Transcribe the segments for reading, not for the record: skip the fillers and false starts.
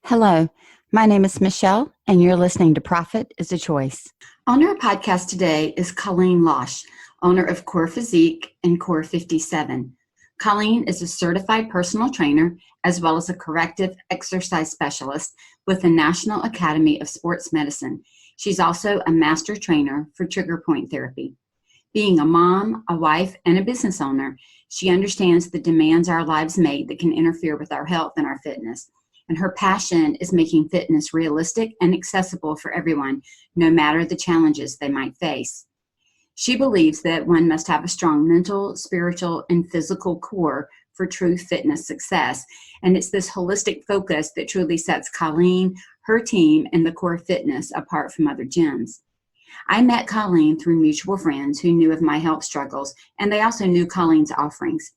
Hello, my name is Michelle, and you're listening to Profit is a Choice. On our podcast today is Kolleen Losch, owner of Core Physique and Core 57. Kolleen is a certified personal trainer as well as a corrective exercise specialist with the National Academy of Sports Medicine. She's also a master trainer for trigger point therapy. Being a mom, a wife, and a business owner, she understands the demands our lives make that can interfere with our health and our fitness. And her passion is making fitness realistic and accessible for everyone, no matter the challenges they might face. She believes that one must have a strong mental, spiritual, and physical core for true fitness success. And it's this holistic focus that truly sets Kolleen, her team, and the Core Fitness apart from other gyms. I met Kolleen through mutual friends who knew of my health struggles, and they also knew Kolleen's offerings.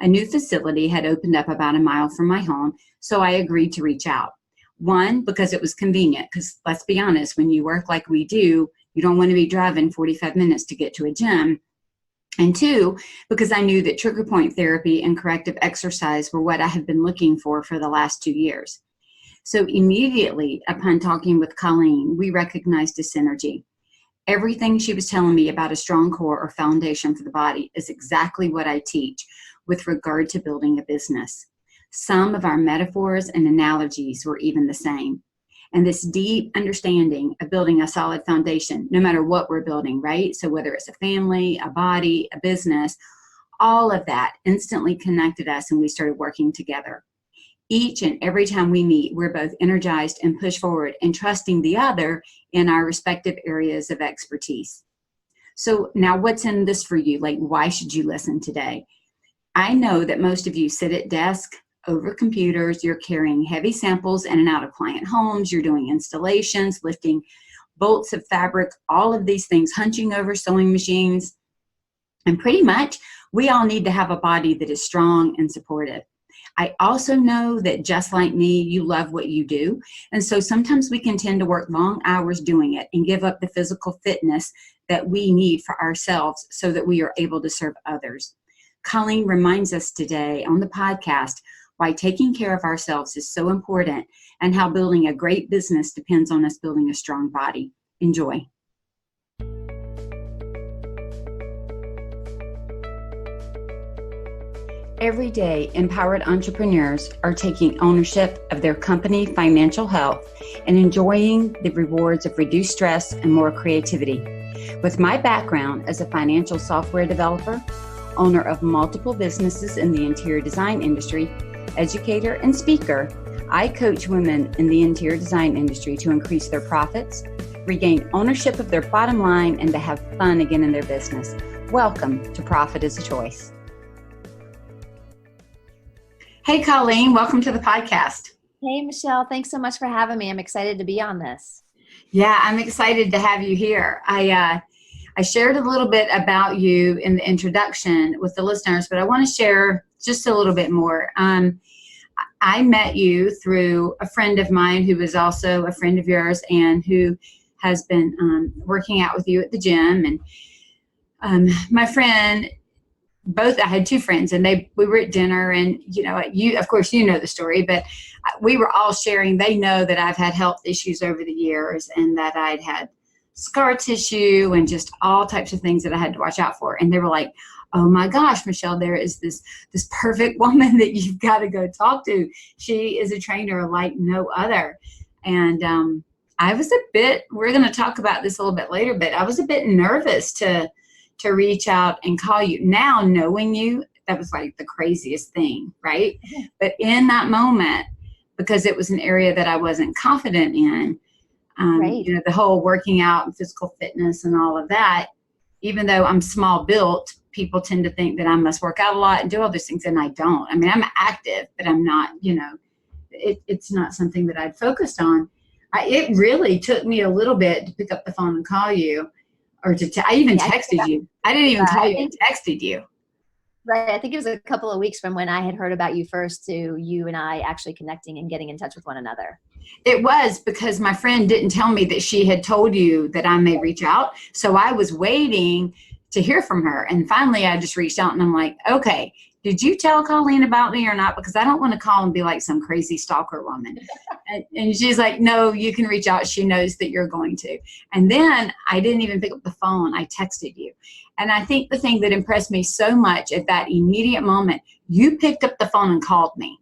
A new facility had opened up about a mile from my home, so I agreed to reach out. One, because it was convenient, because let's be honest, when you work like we do, you don't want to be driving 45 minutes to get to a gym. And two, because I knew that trigger point therapy and corrective exercise were what I had been looking for the last 2 years. So immediately upon talking with Kolleen, we recognized a synergy. Everything she was telling me about a strong core or foundation for the body is exactly what I teach with regard to building a business. Some of our metaphors and analogies were even the same. And this deep understanding of building a solid foundation, no matter what we're building, right? So whether it's a family, a body, a business, all of that instantly connected us and we started working together. Each and every time we meet, we're both energized and push forward and trusting the other in our respective areas of expertise. So now what's in this for you? Like, why should you listen today? I know that most of you sit at desk over computers, you're carrying heavy samples in and out of client homes, you're doing installations, lifting bolts of fabric, all of these things, hunching over sewing machines. And pretty much, we all need to have a body that is strong and supportive. I also know that just like me, you love what you do. And so sometimes we can tend to work long hours doing it and give up the physical fitness that we need for ourselves so that we are able to serve others. Kolleen reminds us today on the podcast why taking care of ourselves is so important and how building a great business depends on us building a strong body. Enjoy. Every day, empowered entrepreneurs are taking ownership of their company financial health and enjoying the rewards of reduced stress and more creativity. With my background as a financial software developer, owner of multiple businesses in the interior design industry, educator, and speaker, I coach women in the interior design industry to increase their profits, regain ownership of their bottom line, and to have fun again in their business. Welcome to Profit is a Choice. Hey, Kolleen, welcome to the podcast. Hey, Michelle, thanks so much for having me. I'm excited to be on this. Yeah, I'm excited to have you here. I shared a little bit about you in the introduction with the listeners, but I want to share just a little bit more. I met you through a friend of mine who was also a friend of yours and who has been working out with you at the gym. And my friend, I had two friends, and we were at dinner, and you, of course, you know the story, but we were all sharing. They know that I've had health issues over the years, and that I'd had scar tissue and just all types of things that I had to watch out for. And they were like, "Oh my gosh, Michelle, there is this perfect woman that you've got to go talk to. She is a trainer like no other." And I was we're going to talk about this a little bit later, but I was a bit nervous to reach out and call you. Now, knowing you, that was like the craziest thing, right? Mm-hmm. But in that moment, because it was an area that I wasn't confident in, right. The whole working out and physical fitness and all of that, even though I'm small built, people tend to think that I must work out a lot and do all those things, and I don't. I mean, I'm active, but I'm not, it's not something that I'd focused on. It really took me a little bit to pick up the phone and call you. Or I even texted you. I didn't even call you. I texted you. Right. I think it was a couple of weeks from when I had heard about you first to you and I actually connecting and getting in touch with one another. It was because my friend didn't tell me that she had told you that I may reach out. So I was waiting to hear from her. And finally, I just reached out and I'm like, okay, did you tell Kolleen about me or not? Because I don't want to call and be like some crazy stalker woman. And she's like, no, you can reach out. She knows that you're going to. And then I didn't even pick up the phone. I texted you. And I think the thing that impressed me so much at that immediate moment, you picked up the phone and called me.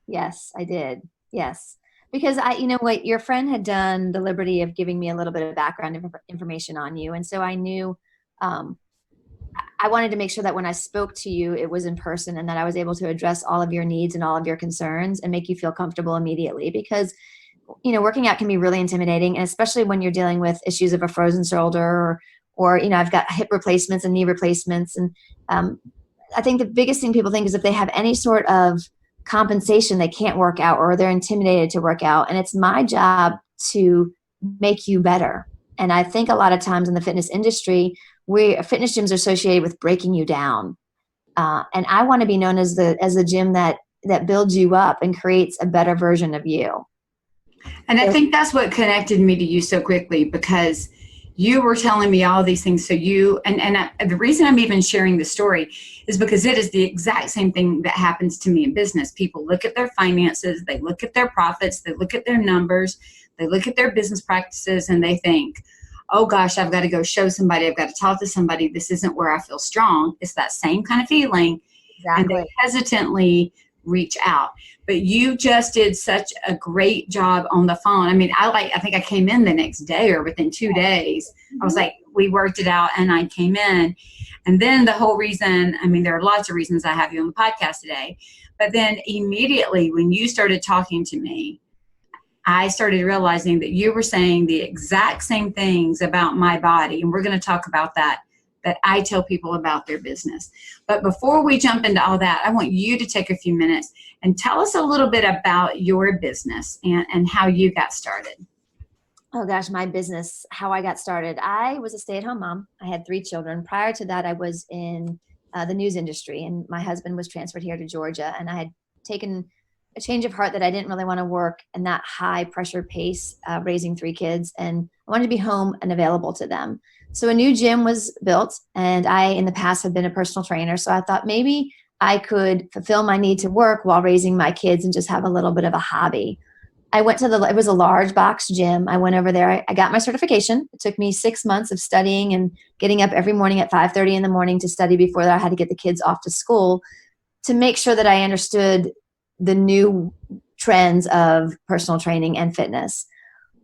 Yes, I did. Yes. Because you know what, your friend had done the liberty of giving me a little bit of background information on you. And so I knew, I wanted to make sure that when I spoke to you, it was in person and that I was able to address all of your needs and all of your concerns and make you feel comfortable immediately. Because, working out can be really intimidating, and especially when you're dealing with issues of a frozen shoulder or I've got hip replacements and knee replacements. And I think the biggest thing people think is if they have any sort of compensation, they can't work out or they're intimidated to work out. And it's my job to make you better. And I think a lot of times in the fitness industry, fitness gyms are associated with breaking you down. And I want to be known as the gym that builds you up and creates a better version of you. And I think that's what connected me to you so quickly, because you were telling me all these things. So the reason I'm even sharing the story is because it is the exact same thing that happens to me in business. People look at their finances, they look at their profits, they look at their numbers, they look at their business practices, and they think, oh gosh, I've got to go show somebody, I've got to talk to somebody. This isn't where I feel strong. It's that same kind of feeling. Exactly. And they hesitantly reach out. But you just did such a great job on the phone. I mean, I think I came in the next day or within 2 days. I was like, we worked it out and I came in. And then the whole reason, I mean, there are lots of reasons I have you on the podcast today, but then immediately when you started talking to me, I started realizing that you were saying the exact same things about my body. And we're going to talk about that I tell people about their business. But before we jump into all that, I want you to take a few minutes and tell us a little bit about your business and how you got started. Oh gosh, my business, how I got started. I was a stay-at-home mom. I had 3 children. Prior to that, I was in the news industry, and my husband was transferred here to Georgia, and I had taken a change of heart that I didn't really want to work in that high pressure pace, raising 3 kids, and I wanted to be home and available to them. So a new gym was built, and I, in the past, had been a personal trainer. So I thought maybe I could fulfill my need to work while raising my kids and just have a little bit of a hobby. I went to it was a large box gym. I went over there. I got my certification. It took me 6 months of studying and getting up every morning at 5:30 in the morning to study before I had to get the kids off to school to make sure that I understood the new trends of personal training and fitness.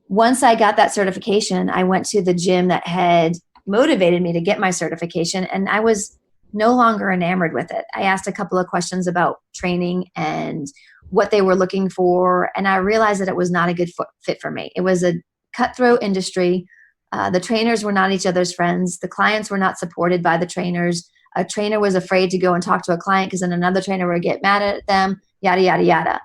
Once I got that certification, I went to the gym that had motivated me to get my certification, and I was no longer enamored with it. I asked a couple of questions about training and what they were looking for, and I realized that it was not a good fit for me. It was a cutthroat industry. The trainers were not each other's friends. The clients were not supported by the trainers. A trainer was afraid to go and talk to a client because then another trainer would get mad at them, yada, yada, yada.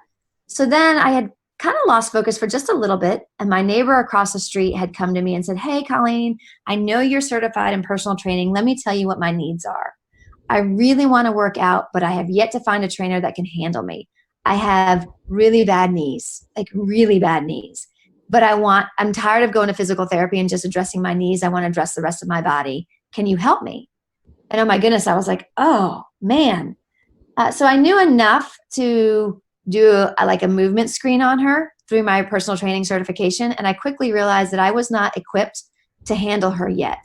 So then I had kind of lost focus for just a little bit. And my neighbor across the street had come to me and said, hey, Kolleen, I know you're certified in personal training. Let me tell you what my needs are. I really want to work out, but I have yet to find a trainer that can handle me. I have really bad knees, like really bad knees. But I'm tired of going to physical therapy and just addressing my knees. I want to address the rest of my body. Can you help me? And oh my goodness, I was like, oh man. So I knew enough to do a movement screen on her through my personal training certification. And I quickly realized that I was not equipped to handle her yet.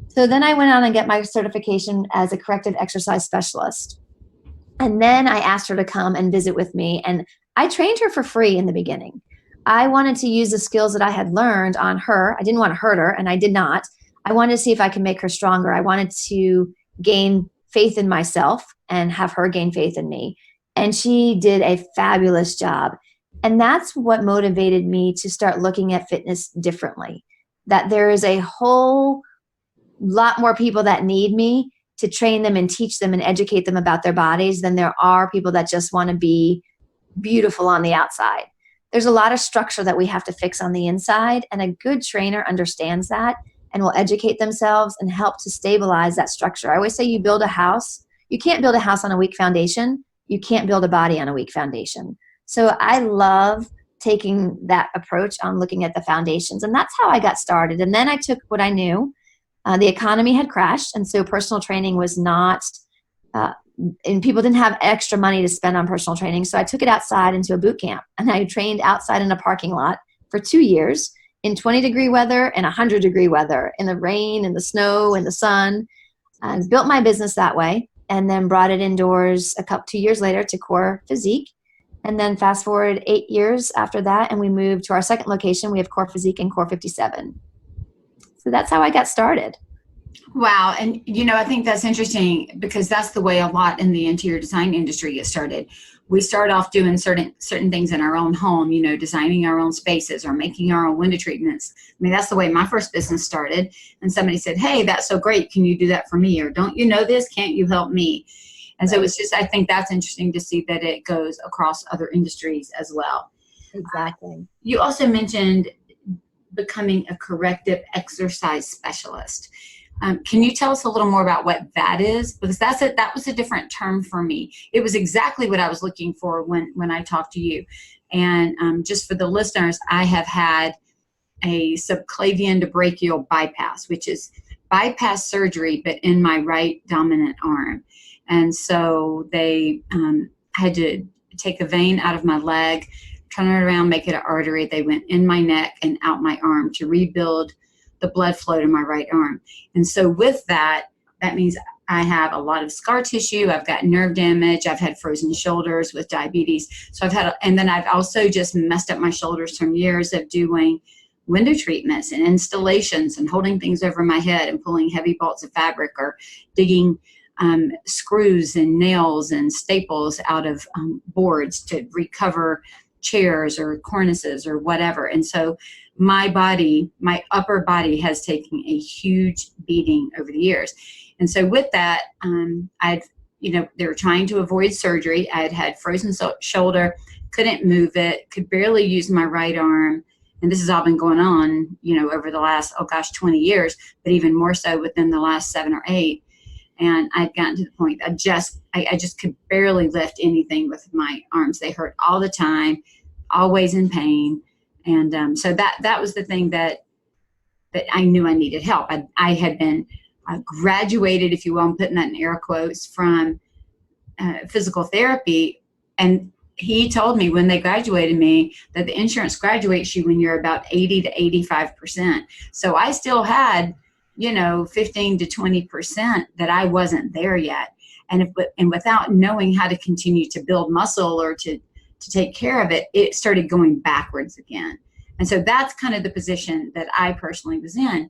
So then I went on and get my certification as a Corrective Exercise Specialist. And then I asked her to come and visit with me. And I trained her for free in the beginning. I wanted to use the skills that I had learned on her. I didn't want to hurt her, and I did not. I wanted to see if I could make her stronger. I wanted to gain faith in myself and have her gain faith in me. And she did a fabulous job. And that's what motivated me to start looking at fitness differently. That there is a whole lot more people that need me to train them and teach them and educate them about their bodies than there are people that just want to be beautiful on the outside. There's a lot of structure that we have to fix on the inside, and a good trainer understands that and will educate themselves and help to stabilize that structure. I always say you build a house. You can't build a house on a weak foundation. You can't build a body on a weak foundation. So I love taking that approach on looking at the foundations, and that's how I got started. And then I took what I knew. The economy had crashed, and so personal training was not and people didn't have extra money to spend on personal training. So I took it outside into a boot camp, and I trained outside in a parking lot for 2 years in 20-degree weather and 100-degree weather, in the rain and the snow and the sun. I built my business that way, and then brought it indoors 2 years later to Core Physique. And then fast forward 8 years after that, and we moved to our second location. We have Core Physique and Core 57. So that's how I got started. Wow. And, I think that's interesting because that's the way a lot in the interior design industry gets started. We start off doing certain things in our own home, designing our own spaces or making our own window treatments. I mean, that's the way my first business started. And somebody said, hey, that's so great. Can you do that for me? Or don't you know this? Can't you help me? And so it's just, I think that's interesting to see that it goes across other industries as well. Exactly. You also mentioned becoming a corrective exercise specialist. Can you tell us a little more about what that is? Because that was a different term for me. It was exactly what I was looking for when I talked to you. And just for the listeners, I have had a subclavian to brachial bypass, which is bypass surgery, but in my right dominant arm. And so they had to take a vein out of my leg, turn it around, make it an artery. They went in my neck and out my arm to rebuild the blood flow to my right arm. And so with that means I have a lot of scar tissue. I've got nerve damage. I've had frozen shoulders with diabetes. So and then I've also just messed up my shoulders from years of doing window treatments and installations and holding things over my head and pulling heavy bolts of fabric or digging screws and nails and staples out of boards to recover chairs or cornices or whatever. And so my upper body has taken a huge beating over the years. And so with that, they were trying to avoid surgery. I had frozen shoulder, couldn't move it, could barely use my right arm. And this has all been going on, over the last, 20 years, but even more so within the last 7 or 8. And I'd gotten to the point I just could barely lift anything with my arms. They hurt all the time, always in pain. And so that was the thing that I knew I needed help. I had been graduated, if you will, I'm putting that in air quotes, from physical therapy. And he told me when they graduated me that the insurance graduates you when you're about 80 to 85%. So I still had 15 to 20% that I wasn't there yet. And without knowing how to continue to build muscle or to take care of it, it started going backwards again. And so that's kind of the position that I personally was in.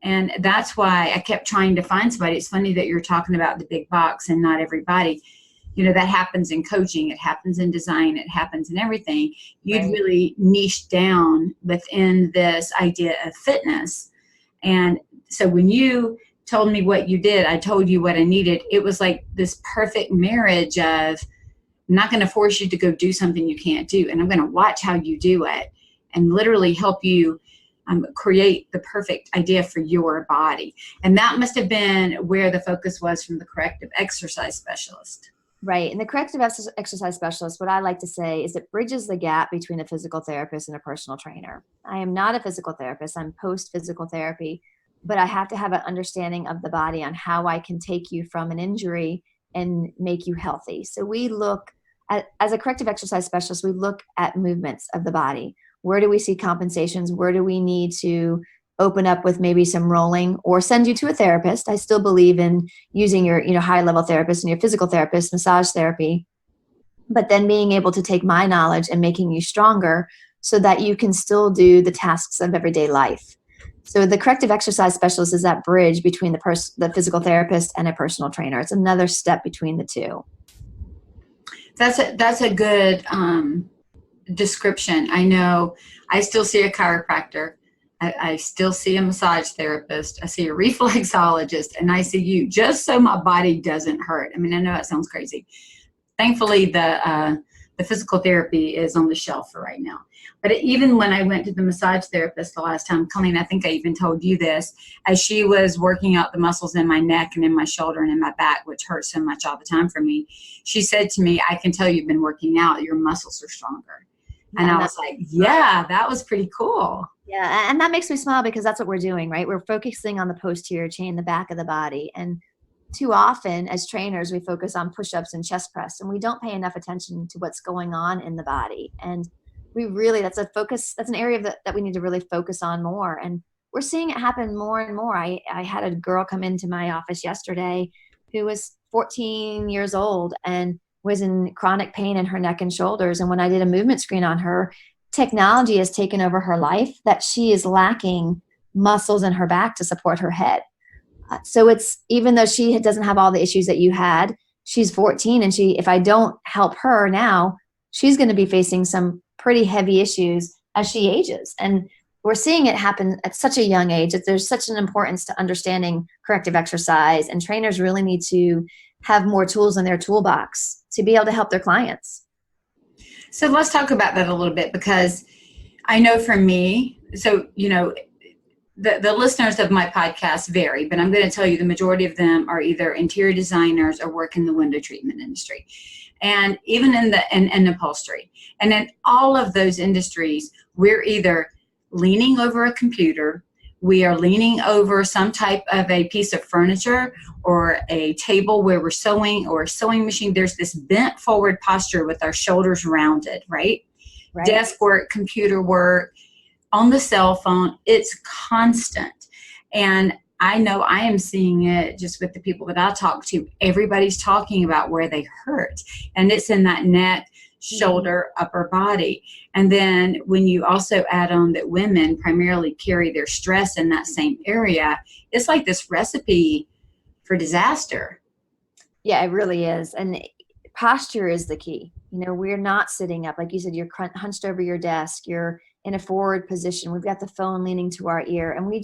And that's why I kept trying to find somebody. It's funny that you're talking about the big box and not everybody. That happens in coaching, it happens in design, it happens in everything. You'd Right. really niche down within this idea of fitness. And so when you told me what you did, I told you what I needed. It was like this perfect marriage of, I'm not going to force you to go do something you can't do. And I'm going to watch how you do it and literally help you create the perfect idea for your body. And that must have been where the focus was from the Corrective Exercise Specialist. Right. And the corrective exercise specialist, what I like to say is it bridges the gap between a physical therapist and a personal trainer. I am not a physical therapist. I'm post-physical therapy, but I have to have an understanding of the body on how I can take you from an injury and make you healthy. So we look at, as a corrective exercise specialist, we look at movements of the body. Where do we see compensations? Where do we need to open up with maybe some rolling or send you to a therapist? I still believe in using your, high level therapist and your physical therapist, massage therapy, but then being able to take my knowledge and making you stronger so that you can still do the tasks of everyday life. So the corrective exercise specialist is that bridge between the physical therapist and a personal trainer. It's another step between the two. That's a good description. I know I still see a chiropractor. I still see a massage therapist. I see a reflexologist, and I see you, just so my body doesn't hurt. I mean, I know that sounds crazy. Thankfully, the physical therapy is on the shelf for right now. But even when I went to the massage therapist the last time, Kolleen, I think I even told you this, as she was working out the muscles in my neck and in my shoulder and in my back, which hurts so much all the time for me, she said to me, I can tell you've been working out. Your muscles are stronger. And I was like, yeah, that was pretty cool. Yeah, and that makes me smile because that's what we're doing, right? We're focusing on the posterior chain, the back of the body. And too often as trainers, we focus on push-ups and chest press, and we don't pay enough attention to what's going on in the body. And that's an area that we need to really focus on more. And we're seeing it happen more and more. I had a girl come into my office yesterday who was 14 years old and was in chronic pain in her neck and shoulders. And when I did a movement screen on her, technology has taken over her life that she is lacking muscles in her back to support her head. So it's, even though she doesn't have all the issues that you had, she's 14, and if I don't help her now, she's going to be facing some pretty heavy issues as she ages. And we're seeing it happen at such a young age that there's such an importance to understanding corrective exercise, and trainers really need to have more tools in their toolbox to be able to help their clients. So let's talk about that a little bit, because I know for me, so, the listeners of my podcast vary, but I'm going to tell you the majority of them are either interior designers or work in the window treatment industry, and even in upholstery. And in all of those industries, we're either leaning over a computer, we are leaning over some type of a piece of furniture or a table where we're sewing, or a sewing machine. There's this bent forward posture with our shoulders rounded, right? Desk work, computer work, on the cell phone, it's constant. And I know I am seeing it just with the people that I talk to. Everybody's talking about where they hurt, and it's in that neck, shoulder, upper body. And then when you also add on that women primarily carry their stress in that same area, it's like this recipe for disaster. Yeah, it really is. And posture is the key. We're not sitting up. Like you said, you're hunched over your desk. You're in a forward position. We've got the phone leaning to our ear, and we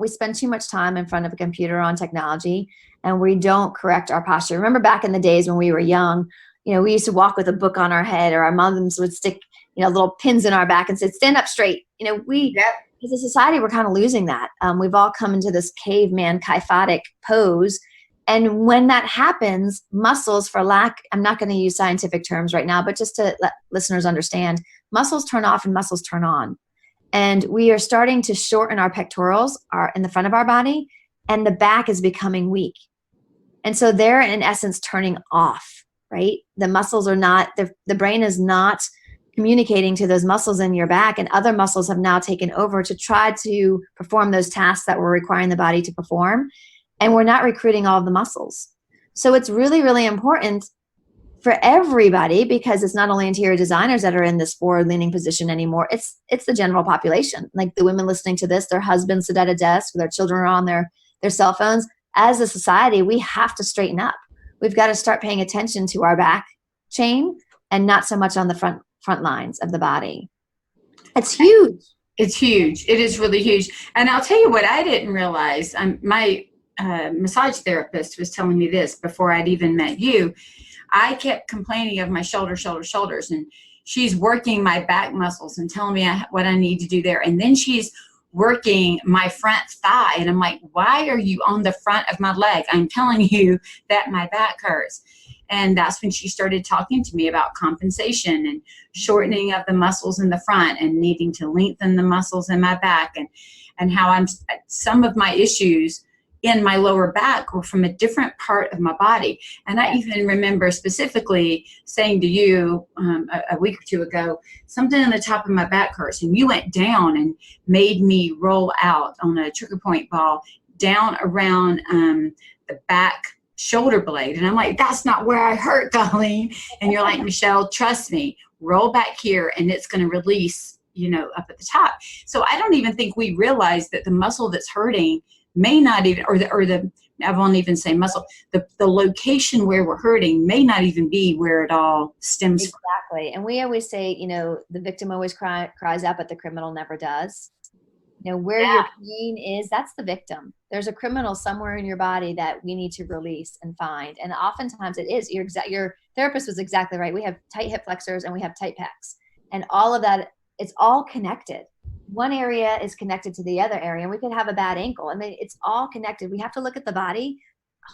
spend too much time in front of a computer on technology, and we don't correct our posture. Remember back in the days when we were young, we used to walk with a book on our head, or our moms would stick, little pins in our back and say, stand up straight. As a society, we're kind of losing that. We've all come into this caveman kyphotic pose. And when that happens, muscles, I'm not going to use scientific terms right now, but just to let listeners understand, muscles turn off and muscles turn on. And we are starting to shorten our pectorals in the front of our body, and the back is becoming weak. And so they're in essence turning off, right? The muscles are not, the brain is not communicating to those muscles in your back, and other muscles have now taken over to try to perform those tasks that we're requiring the body to perform. And we're not recruiting all of the muscles. So it's really, really important for everybody, because it's not only interior designers that are in this forward leaning position anymore. It's the general population. Like the women listening to this, their husbands sit at a desk, their children are on their cell phones. As a society, we have to straighten up. We've got to start paying attention to our back chain and not so much on the front lines of the body. It's huge. It's huge. It is really huge. And I'll tell you what I didn't realize. My massage therapist was telling me this before I'd even met you. I kept complaining of my shoulders, and she's working my back muscles and telling me what I need to do there. And then she's working my front thigh, and I'm like, why are you on the front of my leg? I'm telling you that my back hurts. And that's when she started talking to me about compensation and shortening of the muscles in the front and needing to lengthen the muscles in my back, and how some of my issues in my lower back were from a different part of my body. And I even remember specifically saying to you a week or two ago, something on the top of my back hurts. And you went down and made me roll out on a trigger point ball down around the back shoulder blade. And I'm like, that's not where I hurt, Kolleen. And you're like, Michelle, trust me, roll back here and it's going to release, up at the top. So I don't even think we realize that the muscle that's hurting may not even, I won't even say muscle, the location where we're hurting may not even be where it all stems from. Exactly. And we always say, the victim always cries out, but the criminal never does. Where your pain is, that's the victim. There's a criminal somewhere in your body that we need to release and find. And oftentimes it is. Your therapist was exactly right. We have tight hip flexors and we have tight pecs. And all of that, it's all connected. One area is connected to the other area, and we could have a bad ankle. I mean, it's all connected. We have to look at the body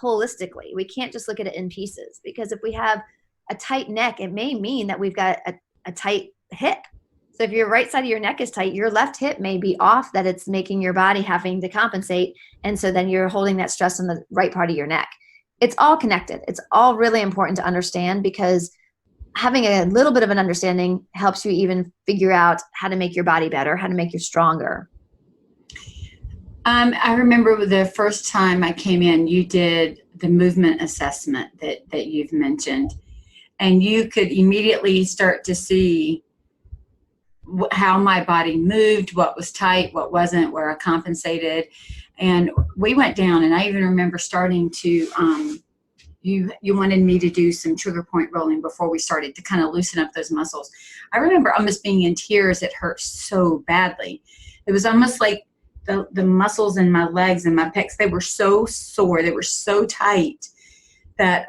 holistically. We can't just look at it in pieces, because if we have a tight neck, it may mean that we've got a tight hip. So if your right side of your neck is tight, your left hip may be off, that it's making your body having to compensate. And so then you're holding that stress on the right part of your neck. it's all connected. It's all really important to understand, because having a little bit of an understanding helps you even figure out how to make your body better, how to make you stronger. I remember the first time I came in, you did the movement assessment that you've mentioned, and you could immediately start to see how my body moved, what was tight, what wasn't, where I compensated. And we went down, and I even remember starting to, you wanted me to do some trigger point rolling before we started to kind of loosen up those muscles. I remember almost being in tears. It hurt so badly. It was almost like the muscles in my legs and my pecs, they were so sore. They were so tight that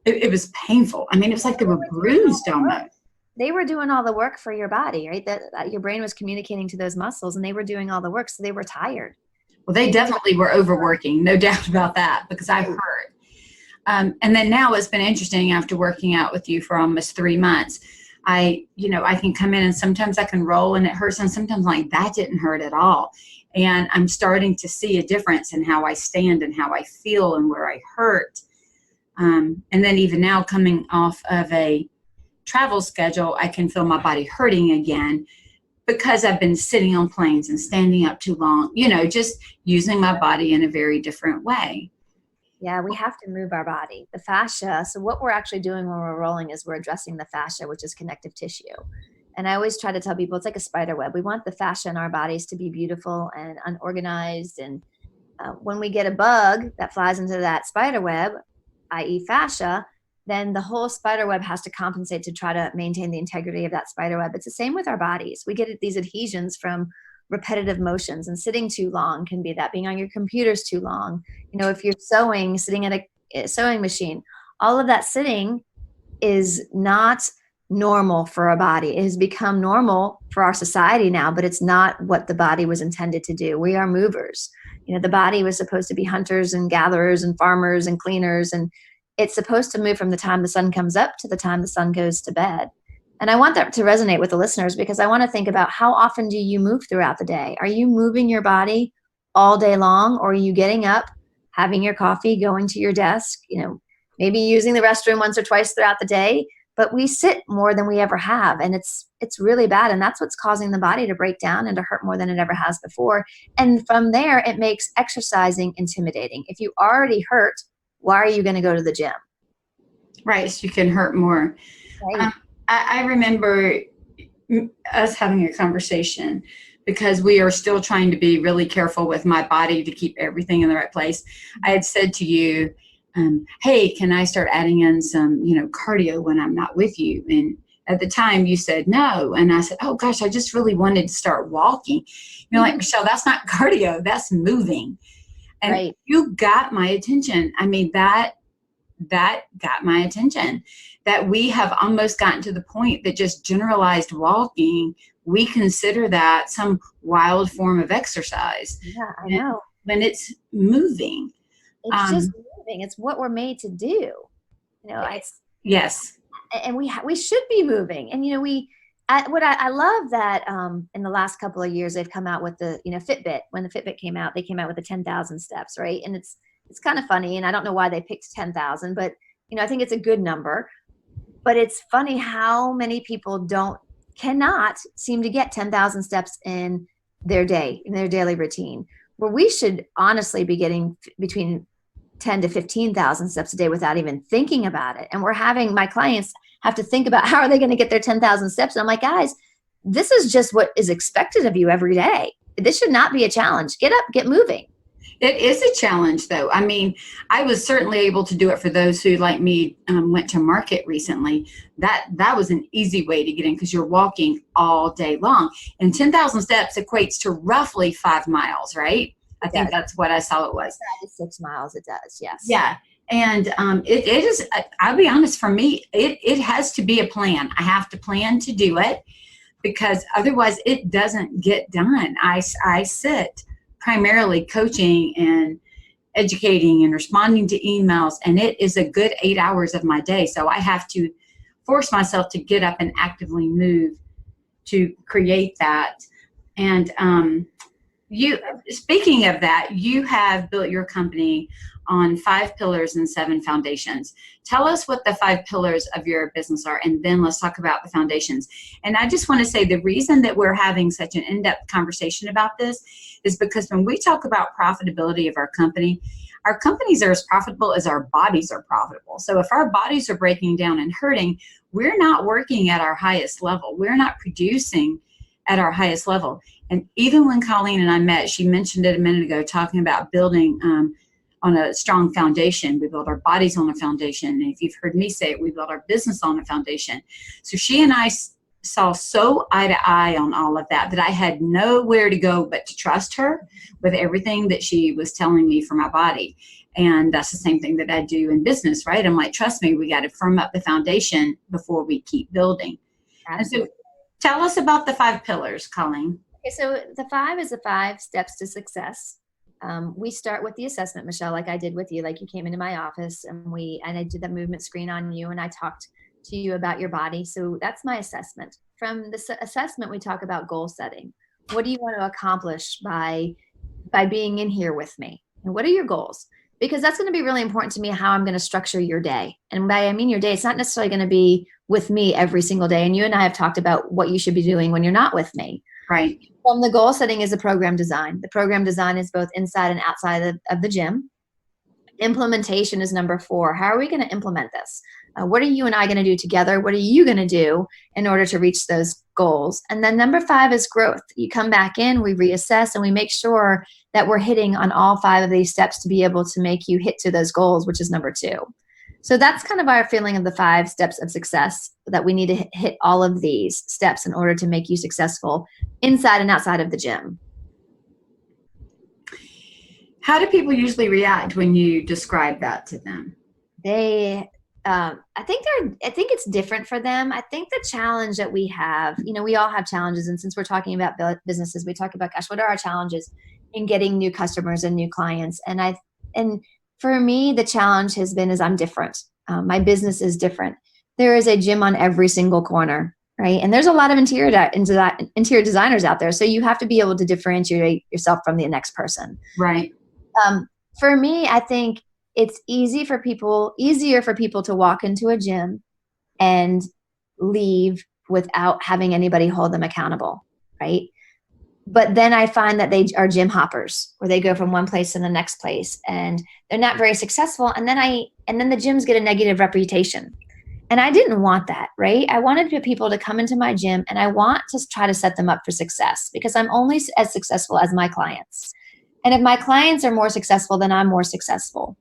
it was painful. I mean, it was like they were bruised almost. They were doing all the work for your body, right? That your brain was communicating to those muscles, and they were doing all the work. So they were tired. Well, they definitely were overworking, no doubt about that, because I've heard. And then now it's been interesting after working out with you for almost 3 months. I can come in and sometimes I can roll and it hurts, and sometimes like that didn't hurt at all. And I'm starting to see a difference in how I stand and how I feel and where I hurt. And then even now, coming off of a travel schedule, I can feel my body hurting again because I've been sitting on planes and standing up too long, just using my body in a very different way. Yeah, we have to move our body. The fascia. So what we're actually doing when we're rolling is we're addressing the fascia, which is connective tissue. And I always try to tell people it's like a spider web. We want the fascia in our bodies to be beautiful and unorganized. And when we get a bug that flies into that spider web, i.e. fascia, then the whole spider web has to compensate to try to maintain the integrity of that spider web. It's the same with our bodies. We get these adhesions from repetitive motions, and sitting too long can be that. Being on your computers too long. If you're sewing, sitting at a sewing machine, all of that sitting is not normal for a body. It has become normal for our society now, but it's not what the body was intended to do. We are movers. The body was supposed to be hunters and gatherers and farmers and cleaners, and it's supposed to move from the time the sun comes up to the time the sun goes to bed. And I want that to resonate with the listeners, because I want to think about, how often do you move throughout the day? Are you moving your body all day long, or are you getting up, having your coffee, going to your desk, maybe using the restroom once or twice throughout the day? But we sit more than we ever have, and it's really bad. And that's what's causing the body to break down and to hurt more than it ever has before. And from there, it makes exercising intimidating. If you already hurt, why are you going to go to the gym? Right, so you can hurt more. Right. I remember us having a conversation, because we are still trying to be really careful with my body to keep everything in the right place. I had said to you, hey, can I start adding in some, cardio when I'm not with you? And at the time you said no. And I said, oh gosh, I just really wanted to start walking. You're like, Michelle, that's not cardio, that's moving. And right. You got my attention. I mean, that got my attention, that we have almost gotten to the point that just generalized walking, we consider that some wild form of exercise. Yeah, I know. When it's moving. It's just moving. It's what we're made to do. Yes. And we should be moving. And, I love that in the last couple of years, they've come out with the, Fitbit. When the Fitbit came out, they came out with the 10,000 steps, right? And it's kind of funny. And I don't know why they picked 10,000, but, I think it's a good number. But it's funny how many people cannot seem to get 10,000 steps in their day, in their daily routine, where we should honestly be getting between 10 to 15,000 steps a day without even thinking about it. And we're having my clients have to think about, how are they going to get their 10,000 steps? And I'm like, guys, this is just what is expected of you every day. This should not be a challenge. Get up, get moving. It is a challenge, though. I mean, I was certainly able to do it for those who, like me, went to market recently. That was an easy way to get in, because you're walking all day long. And 10,000 steps equates to roughly 5 miles, right? I think that's what I saw it was. 5 to 6 miles it does, yes. Yeah. And it is, I'll be honest, for me, it has to be a plan. I have to plan to do it, because otherwise it doesn't get done. I sit primarily coaching and educating and responding to emails, and it is a good 8 hours of my day. So I have to force myself to get up and actively move to create that. And speaking of that, you have built your company on 5 pillars and 7 foundations. Tell us what the 5 pillars of your business are, and then let's talk about the foundations. And I just want to say the reason that we're having such an in-depth conversation about this is because when we talk about profitability of our companies are as profitable as our bodies are profitable. So if our bodies are breaking down and hurting, we're not working at our highest level. We're not producing at our highest level. And even when Kolleen and I met, she mentioned it a minute ago, talking about building on a strong foundation. We build our bodies on a foundation. And if you've heard me say it, we build our business on a foundation. So she and I saw so eye to eye on all of that I had nowhere to go but to trust her with everything that she was telling me for my body. And that's the same thing that I do in business, right? I'm like, trust me, we got to firm up the foundation before we keep building. Absolutely. And so tell us about the 5 pillars, Kolleen. Okay, so the 5 is the 5 steps to success. We start with the assessment, Michelle, like I did with you. Like you came into my office and I did the movement screen on you and I talked to you about your body. So that's my assessment. From the assessment, we talk about goal setting. What do you want to accomplish by being in here with me? And what are your goals? Because that's going to be really important to me, how I'm going to structure your day. And by I mean your day, it's not necessarily going to be with me every single day. And you and I have talked about what you should be doing when you're not with me. Right. From the goal setting is the program design. The program design is both inside and outside of the gym. Implementation is number 4. How are we going to implement this? What are you and I going to do together? What are you going to do in order to reach those goals? And then number 5 is growth. You come back in, we reassess, and we make sure that we're hitting on all 5 of these steps to be able to make you hit to those goals, which is number 2. So that's kind of our feeling of the 5 steps of success, that we need to hit all of these steps in order to make you successful inside and outside of the gym. How do people usually react when you describe that to them? I think it's different for them. I think the challenge that we have, we all have challenges. And since we're talking about businesses, we talk about, gosh, what are our challenges in getting new customers and new clients? And for me, the challenge has been is I'm different. My business is different. There is a gym on every single corner, right? And there's a lot of interior designers out there. So you have to be able to differentiate yourself from the next person. Right. For me, I think it's easier for people to walk into a gym and leave without having anybody hold them accountable, right? But then I find that they are gym hoppers, where they go from one place to the next place and they're not very successful. And then the gyms get a negative reputation. And I didn't want that, right? I wanted people to come into my gym and I want to try to set them up for success, because I'm only as successful as my clients. And if my clients are more successful, then I'm more successful.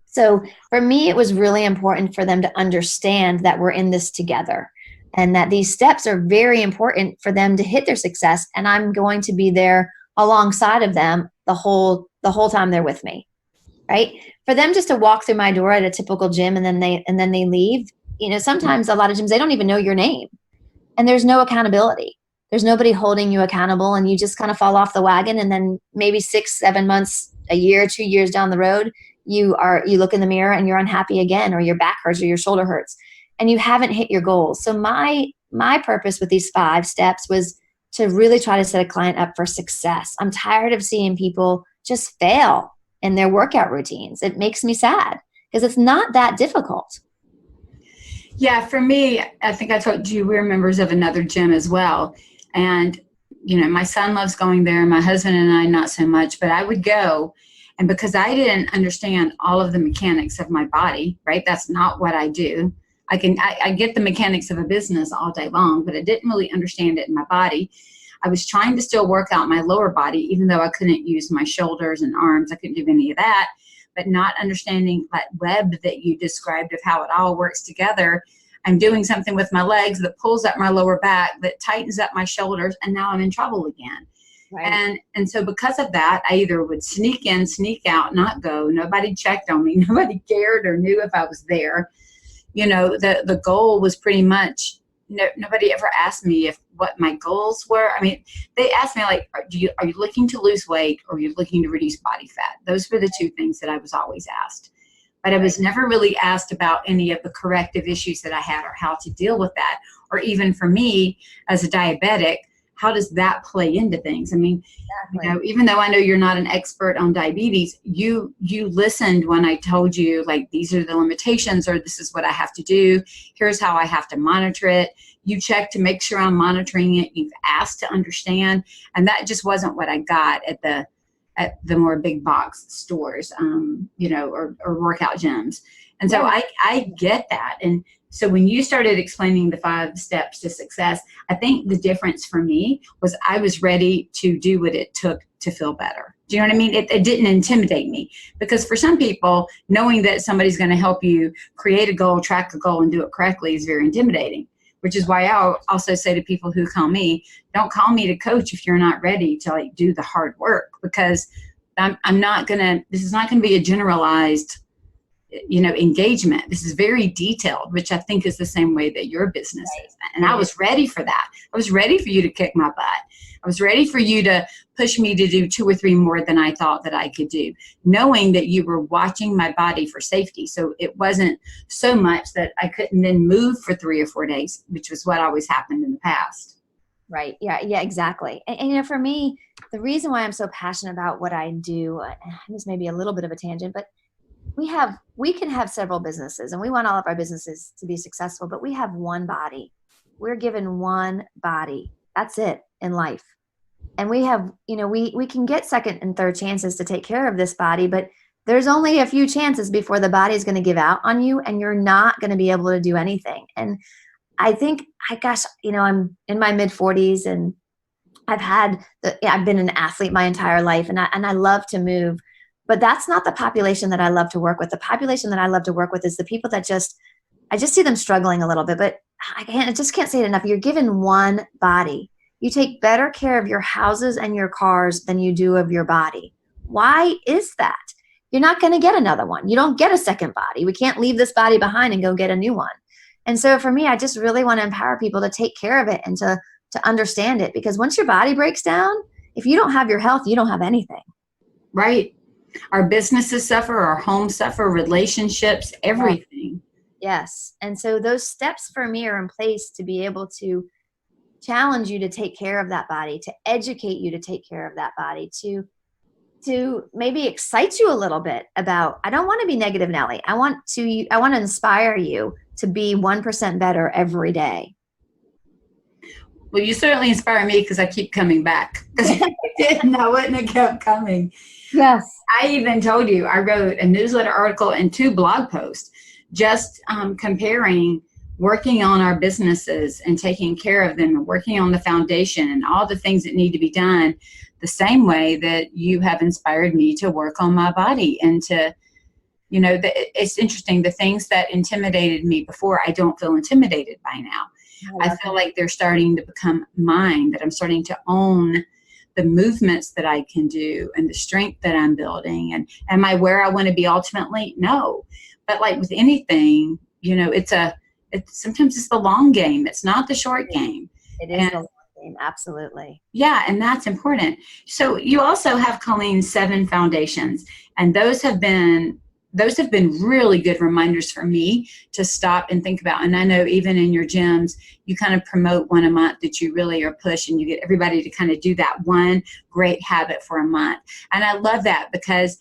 So for me, it was really important for them to understand that we're in this together and that these steps are very important for them to hit their success. And I'm going to be there alongside of them the whole time they're with me, right? For them just to walk through my door at a typical gym and then they leave, sometimes a lot of gyms, they don't even know your name and there's no accountability. There's nobody holding you accountable and you just kind of fall off the wagon. And then maybe 6-7 months, a year, 2 years down the road, you look in the mirror and you're unhappy again, or your back hurts or your shoulder hurts and you haven't hit your goals. So my purpose with these 5 steps was to really try to set a client up for success. I'm tired of seeing people just fail in their workout routines. It makes me sad because it's not that difficult. Yeah, for me, I think I told you we're members of another gym as well. And, my son loves going there. My husband and I, not so much, but I would go. And because I didn't understand all of the mechanics of my body, right? That's not what I do. I get the mechanics of a business all day long, but I didn't really understand it in my body. I was trying to still work out my lower body, even though I couldn't use my shoulders and arms. I couldn't do any of that, but not understanding that web that you described of how it all works together. I'm doing something with my legs that pulls up my lower back, that tightens up my shoulders, and now I'm in trouble again. Right. And so because of that, I either would sneak in, sneak out, not go. Nobody checked on me. Nobody cared or knew if I was there. The goal was pretty much, nobody ever asked me what my goals were. I mean, they asked me like, are you looking to lose weight or are you looking to reduce body fat? Those were the 2 things that I was always asked. But I was never really asked about any of the corrective issues that I had or how to deal with that. Or even for me as a diabetic, how does that play into things? I mean, Exactly. even though I know you're not an expert on diabetes, you listened when I told you, like, these are the limitations, or this is what I have to do. Here's how I have to monitor it. You check to make sure I'm monitoring it. You've asked to understand. And that just wasn't what I got at the more big box stores, or workout gyms. And so I get that. And so when you started explaining the 5 steps to success, I think the difference for me was I was ready to do what it took to feel better. Do you know what I mean? It didn't intimidate me, because for some people, knowing that somebody's going to help you create a goal, track a goal, and do it correctly is very intimidating, which is why I'll also say to people who call me, don't call me to coach if you're not ready to, like, do the hard work, because this is not going to be a generalized engagement. This is very detailed, which I think is the same way that your business is. And I was ready for that. I was ready for you to kick my butt. I was ready for you to push me to do 2 or 3 more than I thought that I could do, knowing that you were watching my body for safety. So it wasn't so much that I couldn't then move for 3 or 4 days, which was what always happened in the past. Right. Yeah, exactly. And for me, the reason why I'm so passionate about what I do, this may be a little bit of a tangent, but we can have several businesses, and we want all of our businesses to be successful, but we have one body. We're given one body. That's it in life. And we have, we can get second and third chances to take care of this body, but there's only a few chances before the body is going to give out on you, and you're not going to be able to do anything. And I think, I'm in my mid 40s, and I've been an athlete my entire life, and I love to move. But that's not the population that I love to work with. The population that I love to work with is the people that I just see them struggling a little bit, but I just can't say it enough. You're given one body. You take better care of your houses and your cars than you do of your body. Why is that? You're not going to get another one. You don't get a second body. We can't leave this body behind and go get a new one. And so for me, I just really want to empower people to take care of it and to understand it, because once your body breaks down, if you don't have your health, you don't have anything. Right. Our businesses suffer, our homes suffer, relationships, everything. Yes. And so those steps for me are in place to be able to challenge you to take care of that body, to educate you to take care of that body, to maybe excite you a little bit about, I don't want to be negative, Nellie. I want to inspire you to be 1% better every day. Well, you certainly inspire me, because I keep coming back. Because I didn't, I wouldn't have kept coming. Yes. I even told you I wrote a newsletter article and 2 blog posts just comparing working on our businesses and taking care of them and working on the foundation and all the things that need to be done, the same way that you have inspired me to work on my body and to, it's interesting. The things that intimidated me before, I don't feel intimidated by now. I feel like they're starting to become mine, that I'm starting to own the movements that I can do and the strength that I'm building. And am I where I want to be ultimately? No. But like with anything, sometimes it's the long game. It's not the short game. It is the long game. Absolutely. Yeah. And that's important. So you also have, Kolleen, 7 foundations, and those have been really good reminders for me to stop and think about. And I know even in your gyms, you kind of promote one a month that you really are pushing. You get everybody to kind of do that one great habit for a month. And I love that, because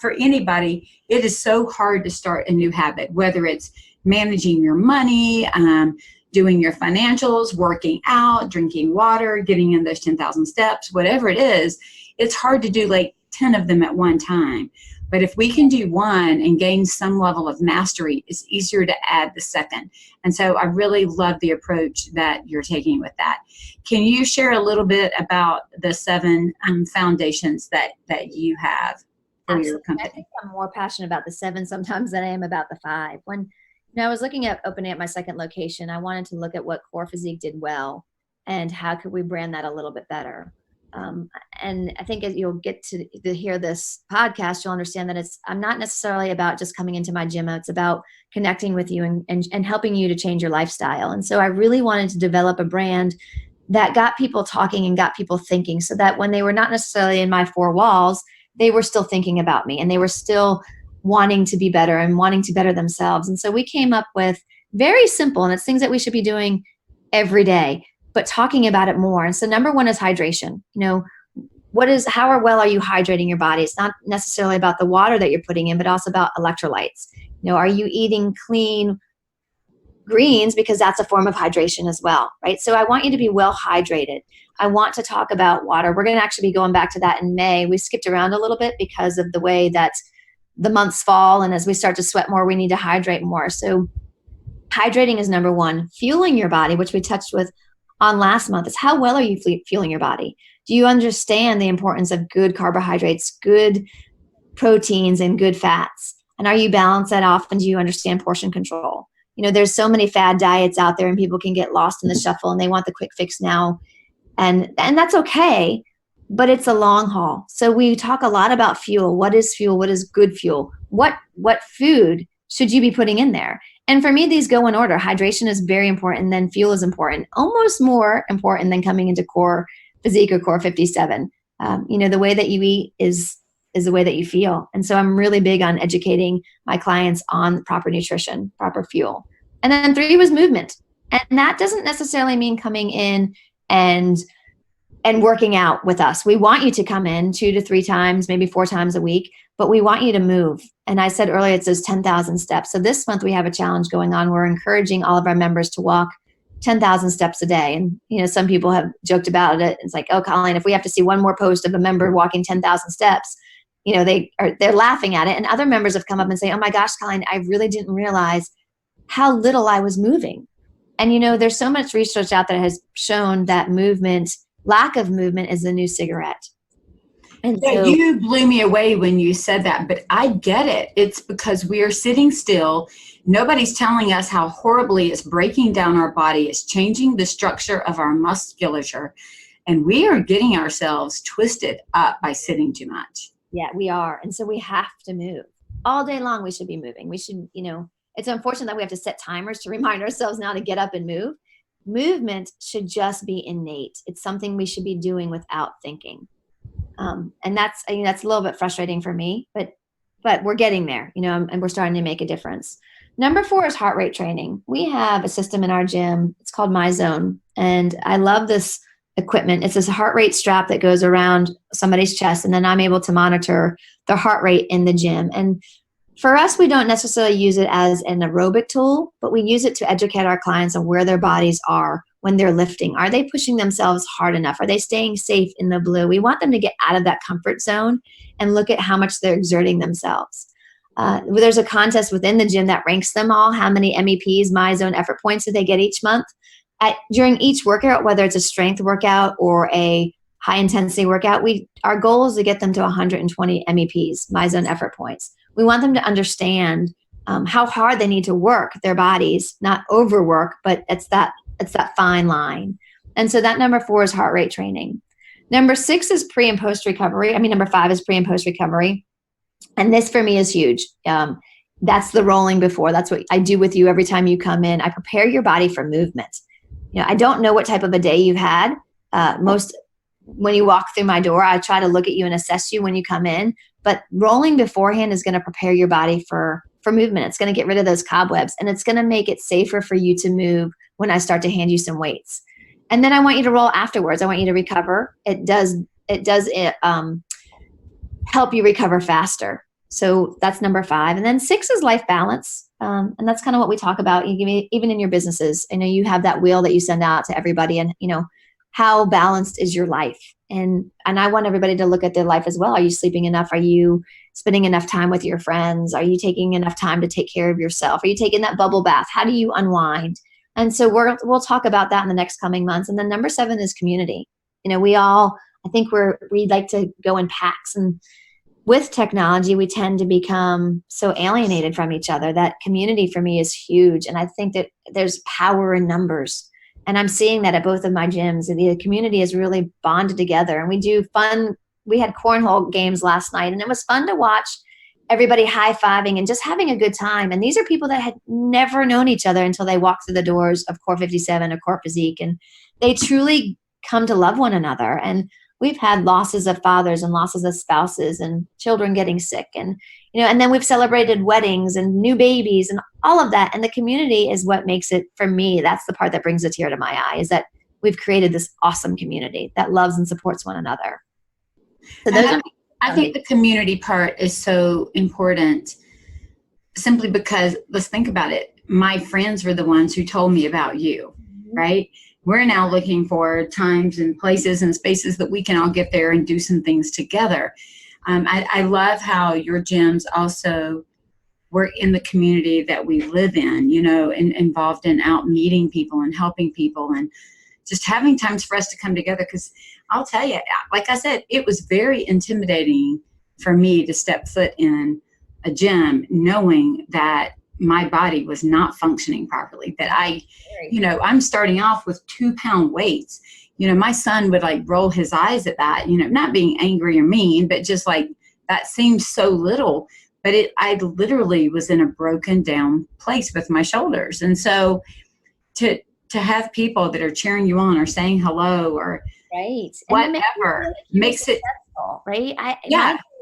for anybody, it is so hard to start a new habit, whether it's managing your money, doing your financials, working out, drinking water, getting in those 10,000 steps, whatever it is. It's hard to do like 10 of them at one time. But if we can do one and gain some level of mastery, it's easier to add the second. And so I really love the approach that you're taking with that. Can you share a little bit about the 7 foundations that you have for your company? I think I'm more passionate about the 7 sometimes than I am about the 5. When I was looking at opening up my second location, I wanted to look at what Core Physique did well and how could we brand that a little bit better. And I think as you'll get to hear this podcast, you'll understand that I'm not necessarily about just coming into my gym. It's about connecting with you and helping you to change your lifestyle. And so I really wanted to develop a brand that got people talking and got people thinking, so that when they were not necessarily in my 4 walls, they were still thinking about me and they were still wanting to be better and wanting to better themselves. And so we came up with very simple, and it's things that we should be doing every day. but talking about it more. And so number one is hydration. How well are you hydrating your body? It's not necessarily about the water that you're putting in, but also about electrolytes. Are you eating clean greens? Because that's a form of hydration as well, right? So I want you to be well hydrated. I want to talk about water. We're going to actually be going back to that in May. We skipped around a little bit because of the way that the months fall. And as we start to sweat more, we need to hydrate more. So hydrating is number one. Fueling your body, which we touched with on last month, is how well are you fueling your body? Do you understand the importance of good carbohydrates, good proteins, and good fats? And are you balanced that often? Do you understand portion control? There's so many fad diets out there and people can get lost in the shuffle and they want the quick fix now. And that's okay, but it's a long haul. So we talk a lot about fuel. What is fuel? What is good fuel? What food should you be putting in there? And for me, these go in order. Hydration is very important. Then fuel is important, almost more important than coming into Core Physique or Core 57. The way that you eat is the way that you feel. And so I'm really big on educating my clients on proper nutrition, proper fuel. And then 3 was movement. And that doesn't necessarily mean coming in and working out with us. We want you to come in 2 to 3 times, maybe 4 times a week, but we want you to move. And I said earlier, it's those 10,000 steps. So this month we have a challenge going on. We're encouraging all of our members to walk 10,000 steps a day. And, some people have joked about it. It's like, oh, Kolleen, if we have to see one more post of a member walking 10,000 steps, they're laughing at it. And other members have come up and say, oh my gosh, Kolleen, I really didn't realize how little I was moving. And, there's so much research out there that has shown that lack of movement is the new cigarette. And so you blew me away when you said that, but I get it. It's because we are sitting still. Nobody's telling us how horribly it's breaking down our body. It's changing the structure of our musculature. And we are getting ourselves twisted up by sitting too much. Yeah, we are. And so we have to move. All day long, we should be moving. We should, it's unfortunate that we have to set timers to remind ourselves now to get up and move. Movement should just be innate. It's something we should be doing without thinking. And that's a little bit frustrating for me, but we're getting there, and we're starting to make a difference. Number 4 is heart rate training. We have a system in our gym. It's called MyZone. And I love this equipment. It's this heart rate strap that goes around somebody's chest. And then I'm able to monitor their heart rate in the gym. And for us, we don't necessarily use it as an aerobic tool, but we use it to educate our clients on where their bodies are when they're lifting. Are they pushing themselves hard enough? Are they staying safe in the blue? We want them to get out of that comfort zone and look at how much they're exerting themselves. There's a contest within the gym that ranks them all. How many MEPs, MyZone effort points, do they get each month? During each workout, whether it's a strength workout or a high intensity workout, our goal is to get them to 120 MEPs, MyZone effort points. We want them to understand how hard they need to work their bodies, not overwork, but it's that fine line. And so that number 4 is heart rate training. Number 6 is pre and post recovery. Number 5 is pre and post recovery. And this for me is huge. That's the rolling before. That's what I do with you every time you come in. I prepare your body for movement. I don't know what type of a day you've had. When you walk through my door, I try to look at you and assess you when you come in. But rolling beforehand is going to prepare your body for movement. It's going to get rid of those cobwebs, and it's going to make it safer for you to move when I start to hand you some weights. And then I want you to roll afterwards. I want you to recover. It does help you recover faster. So that's number 5. And then 6 is life balance. And that's kind of what we talk about. Even in your businesses, you have that wheel that you send out to everybody, and how balanced is your life? And I want everybody to look at their life as well. Are you sleeping enough? Are you spending enough time with your friends? Are you taking enough time to take care of yourself? Are you taking that bubble bath? How do you unwind? And so we'll talk about that in the next coming months. And then number 7 is community. I think we like to go in packs, and with technology, we tend to become so alienated from each other. That community for me is huge. And I think that there's power in numbers. And I'm seeing that at both of my gyms. The community is really bonded together. And we do fun. We had cornhole games last night, and it was fun to watch everybody high-fiving and just having a good time. And these are people that had never known each other until they walked through the doors of Core 57 or Core Physique. And they truly come to love one another. And we've had losses of fathers and losses of spouses and children getting sick. And, and then we've celebrated weddings and new babies and all of that. And the community is what makes it, for me, that's the part that brings a tear to my eye, is that we've created this awesome community that loves and supports one another. So those I think the community part is so important, simply because, let's think about it. My friends were the ones who told me about you, right? We're now looking for times and places and spaces that we can all get there and do some things together. I love how your gyms also work in the community that we live in, and involved in out meeting people and helping people and just having times for us to come together. Because I'll tell you, like I said, it was very intimidating for me to step foot in a gym knowing that my body was not functioning properly, that I'm starting off with 2-pound weights. My son would like roll his eyes at that, not being angry or mean, but just like, that seems so little. But I literally was in a broken down place with my shoulders. And so to have people that are cheering you on or saying hello or whatever makes it right.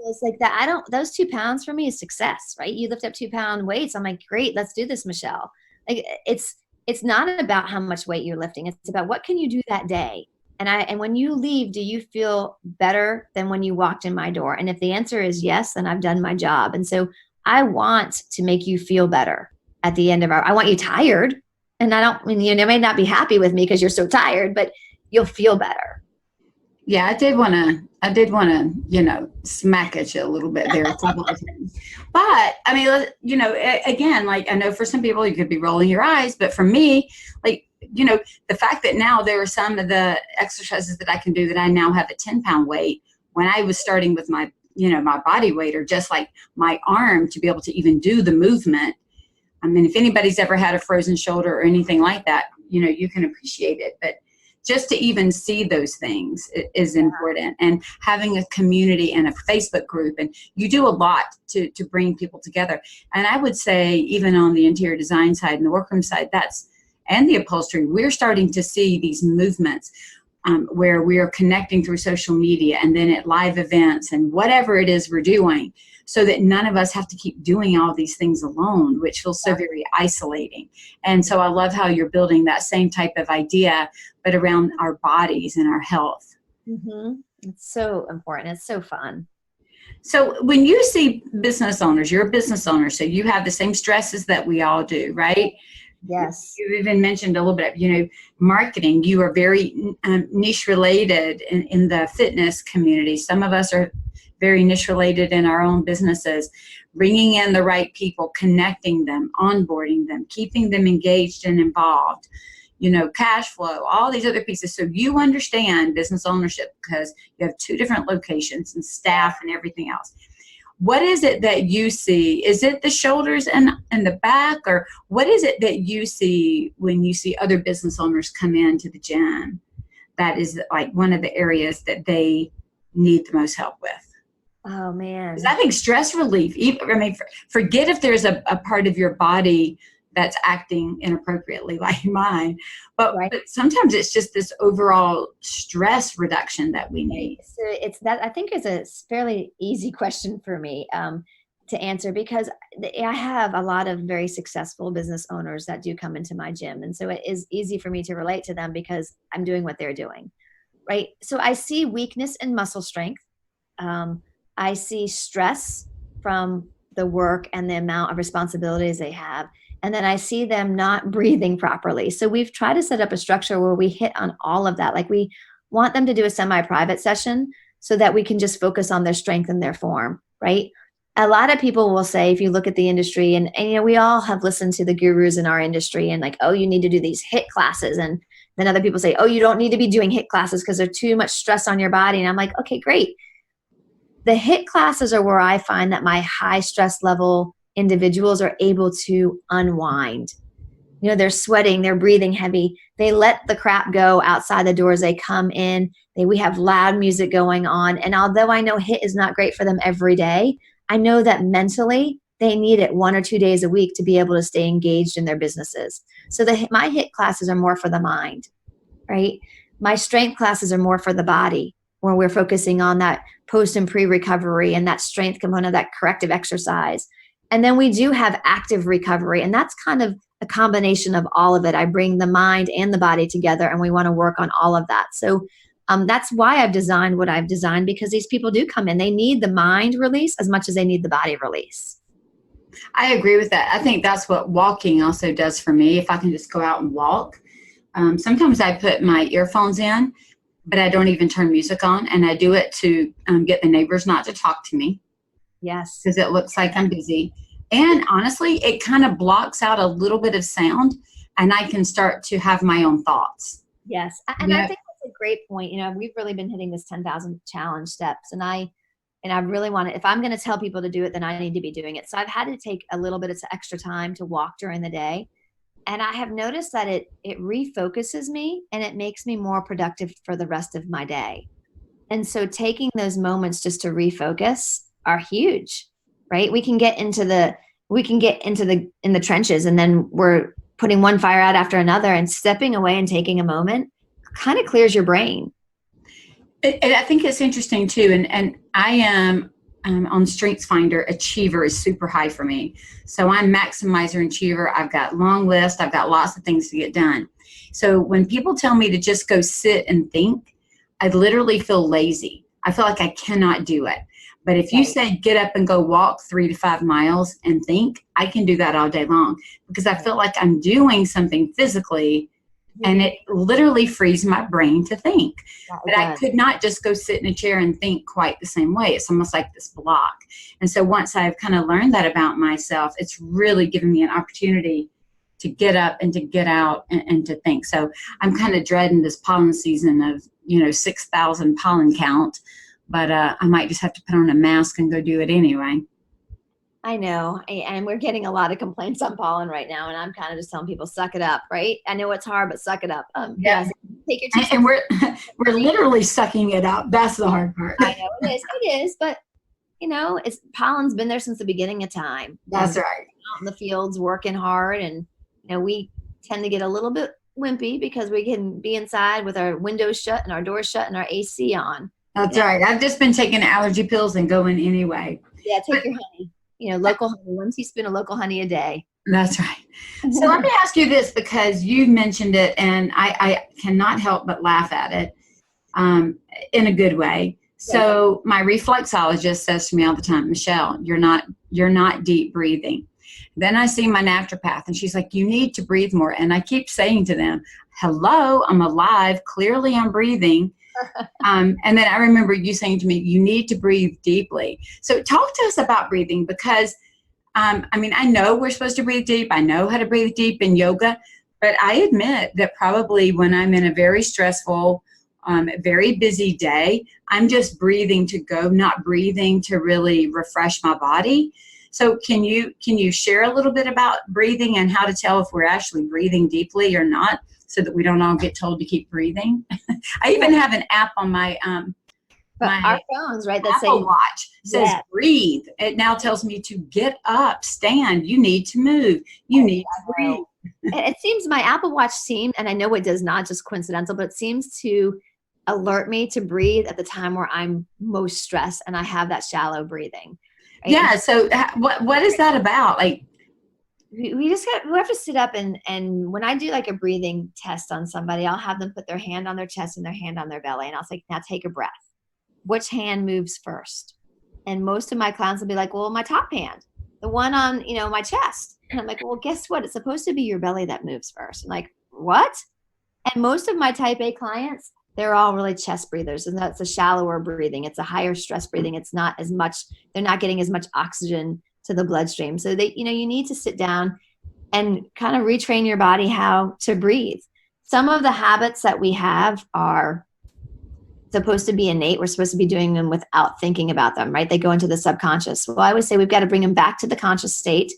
It's like that. Those 2 pounds for me is success, right? You lift up 2-pound weights. I'm like, great, let's do this, Michelle. Like it's not about how much weight you're lifting. It's about what can you do that day. And when you leave, do you feel better than when you walked in my door? And if the answer is yes, then I've done my job. And so I want to make you feel better at the end of I want you tired. And you may not be happy with me because you're so tired, but you'll feel better. Yeah, I did want to, smack at you a little bit there. But I mean, again, like I know for some people you could be rolling your eyes, but for me, like, the fact that now there are some of the exercises that I can do that I now have a 10-pound weight, when I was starting with my, my body weight or just like my arm to be able to even do the movement. I mean, if anybody's ever had a frozen shoulder or anything like that, you can appreciate it. But just to even see those things is important. And having a community and a Facebook group, and you do a lot to bring people together. And I would say even on the interior design side and the workroom side, and the upholstery, we're starting to see these movements where we are connecting through social media and then at live events and whatever it is we're doing, so that none of us have to keep doing all these things alone, which feels so very isolating. And so I love how you're building that same type of idea, but around our bodies and our health. Mm-hmm. It's so important. It's so fun. So when you see business owners, you're a business owner, so you have the same stresses that we all do, right? Yes. You even mentioned a little bit of, marketing. You are very niche related in the fitness community. Some of us are very niche related in our own businesses, bringing in the right people, connecting them, onboarding them, keeping them engaged and involved, cash flow, all these other pieces. So you understand business ownership because you have 2 different locations and staff and everything else. What is it that you see? Is it the shoulders and the back, or what is it that you see when you see other business owners come into the gym that is like one of the areas that they need the most help with? Oh, man. Because I think stress relief, forget if there's a part of your body that's acting inappropriately like mine, but sometimes it's just this overall stress reduction that we need. So it's that I think is a fairly easy question for me to answer, because I have a lot of very successful business owners that do come into my gym. And so it is easy for me to relate to them because I'm doing what they're doing, right? So I see weakness in muscle strength. I see stress from the work and the amount of responsibilities they have. And then I see them not breathing properly. So we've tried to set up a structure where we hit on all of that. Like we want them to do a semi-private session so that we can just focus on their strength and their form, right? A lot of people will say, if you look at the industry, and we all have listened to the gurus in our industry and like, oh, you need to do these HIIT classes. And then other people say, oh, you don't need to be doing HIIT classes because there's too much stress on your body. And I'm like, okay, great. The HIIT classes are where I find that my high stress level individuals are able to unwind. They're sweating, they're breathing heavy. They let the crap go outside the doors. They come in, we have loud music going on. And although I know HIIT is not great for them every day, I know that mentally they need it 1 or 2 days a week to be able to stay engaged in their businesses. So my HIIT classes are more for the mind, right? My strength classes are more for the body, where we're focusing on that post and pre-recovery and that strength component, that corrective exercise. And then we do have active recovery, and that's kind of a combination of all of it. I bring the mind and the body together, and we want to work on all of that. So that's why I've designed what I've designed, because these people do come in. They need the mind release as much as they need the body release. I agree with that. I think that's what walking also does for me. If I can just go out and walk. Sometimes I put my earphones in, but I don't even turn music on. And I do it to get the neighbors not to talk to me. Yes. Because it looks like I'm busy. And honestly, it kind of blocks out a little bit of sound, and I can start to have my own thoughts. Yes. And I think that's a great point. We've really been hitting this 10,000 challenge steps, and I really want to, if I'm going to tell people to do it, then I need to be doing it. So I've had to take a little bit of extra time to walk during the day. And I have noticed that it refocuses me, and it makes me more productive for the rest of my day. And so taking those moments just to refocus are huge, right? We can get into the in the trenches, and then we're putting one fire out after another, and stepping away and taking a moment kind of clears your brain. I think it's interesting too. And I am on StrengthsFinder, achiever is super high for me. So I'm maximizer and achiever. I've got long list. I've got lots of things to get done. So when people tell me to just go sit and think, I literally feel lazy. I feel like I cannot do it. But if you say get up and go walk 3 to 5 miles and think, I can do that all day long, because I feel like I'm doing something physically, and it literally frees my brain to think. But I could not just go sit in a chair and think quite the same way. It's almost like this block. And so once I've kind of learned that about myself, it's really given me an opportunity to get up and to get out and to think. So I'm kind of dreading this pollen season of, 6,000 pollen count. But I might just have to put on a mask and go do it anyway. I know. And we're getting a lot of complaints on pollen right now. And I'm kind of just telling people, suck it up, right? I know it's hard, but suck it up. Yes. Take your and we're literally sucking it up. That's the hard part. I know it is. It is. But, it's pollen's been there since the beginning of time. That's right. Out in the fields working hard. And, we tend to get a little bit wimpy because we can be inside with our windows shut and our doors shut and our AC on. That's right. I've just been taking allergy pills and going anyway. Yeah, take your honey. Local honey. Once you spoon of local honey a day. That's right. So let me ask you this, because you mentioned it, and I cannot help but laugh at it in a good way. So my reflexologist says to me all the time, Michelle, you're not deep breathing. Then I see my naturopath, and she's like, you need to breathe more. And I keep saying to them, hello, I'm alive. Clearly I'm breathing. And then I remember you saying to me, you need to breathe deeply. So talk to us about breathing, because I know we're supposed to breathe deep. I know how to breathe deep in yoga, but I admit that probably when I'm in a very stressful, very busy day, I'm just breathing to go, not breathing to really refresh my body. So can you share a little bit about breathing and how to tell if we're actually breathing deeply or not, so that we don't all get told to keep breathing? I even have an app on my our phones, right? That Apple Watch says breathe. It now tells me to get up, stand. You need to move. You need to breathe. It seems my Apple Watch and I know it does not, just coincidental, but it seems to alert me to breathe at the time where I'm most stressed and I have that shallow breathing. Right? Yeah. So what is that about? Like, we have to sit up and when I do like a breathing test on somebody, I'll have them put their hand on their chest and their hand on their belly, and I'll say, now take a breath. Which hand moves first? And most of my clients will be like, well, my top hand, the one on, my chest. And I'm like, well, guess what? It's supposed to be your belly that moves first. I'm like, what? And most of my type A clients, they're all really chest breathers, and that's a shallower breathing. It's a higher stress breathing. It's not as much, they're not getting as much oxygen to the bloodstream. So you need to sit down and kind of retrain your body how to breathe. Some of the habits that we have are supposed to be innate. We're supposed to be doing them without thinking about them, right? They go into the subconscious. Well, I would say we've got to bring them back to the conscious state,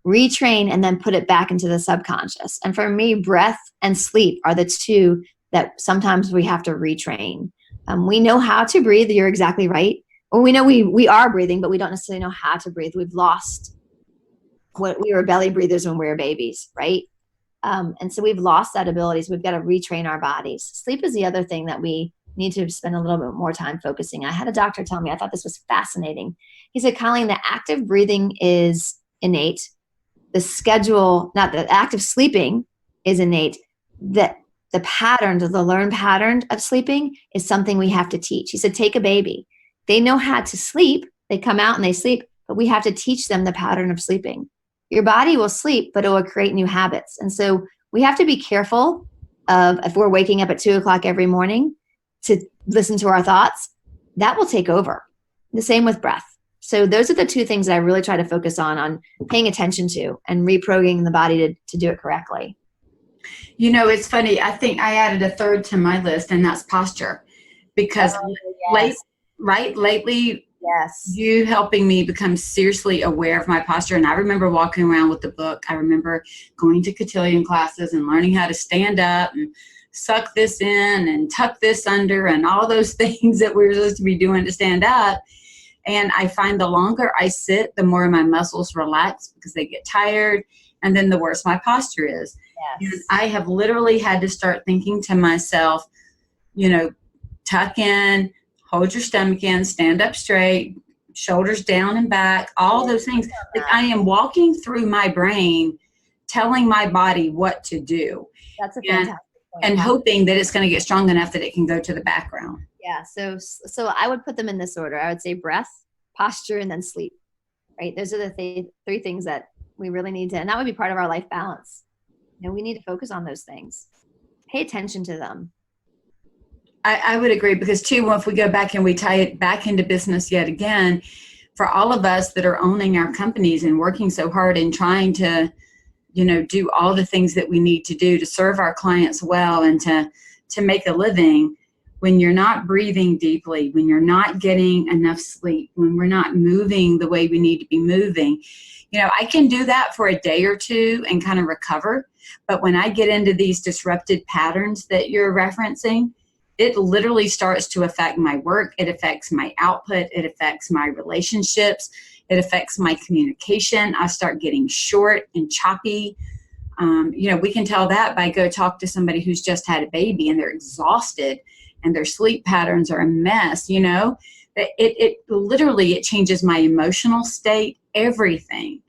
retrain, and then put it back into the subconscious. And for me, breath and sleep are the two that sometimes we have to retrain. We know how to breathe. You're exactly right. Well, we know we are breathing, but we don't necessarily know how to breathe. We've lost what we were belly breathers when we were babies, right? And so we've lost that ability. So we've got to retrain our bodies. Sleep is the other thing that we need to spend a little bit more time focusing. I had a doctor tell me, I thought this was fascinating. He said, Kolleen, the active breathing is innate. the schedule, not the act of sleeping is innate, that the patterns, the learned pattern of sleeping is something we have to teach. He said, take a baby. They know how to sleep. They come out and they sleep, but we have to teach them the pattern of sleeping. Your body will sleep, but it will create new habits. And so we have to be careful of, if we're waking up at 2:00 every morning to listen to our thoughts, that will take over. The same with breath. So those are the two things that I really try to focus on paying attention to and reprogramming the body to do it correctly. It's funny. I think I added a third to my list, and that's posture. Because lately, yes, you helping me become seriously aware of my posture. And I remember walking around with the book. I remember going to cotillion classes and learning how to stand up and suck this in and tuck this under and all those things that we're supposed to be doing to stand up. And I find the longer I sit, the more my muscles relax because they get tired. And then the worse my posture is. Yes. And I have literally had to start thinking to myself, tuck in, hold your stomach in, stand up straight, shoulders down and back, all those things. Like I am walking through my brain, telling my body what to do. That's a fantastic point. And hoping that it's going to get strong enough that it can go to the background. Yeah. So I would put them in this order. I would say breath, posture, and then sleep, right? Those are the three things that we really need to, and that would be part of our life balance. We need to focus on those things. Pay attention to them. I would agree, because too, if we go back and we tie it back into business yet again, for all of us that are owning our companies and working so hard and trying to, do all the things that we need to do to serve our clients well and to make a living, when you're not breathing deeply, when you're not getting enough sleep, when we're not moving the way we need to be moving, I can do that for a day or two and kind of recover. But when I get into these disrupted patterns that you're referencing, it literally starts to affect my work. It affects my output. It affects my relationships. It affects my communication. I start getting short and choppy. We can tell that by go talk to somebody who's just had a baby and they're exhausted and their sleep patterns are a mess. It literally changes my emotional state, everything.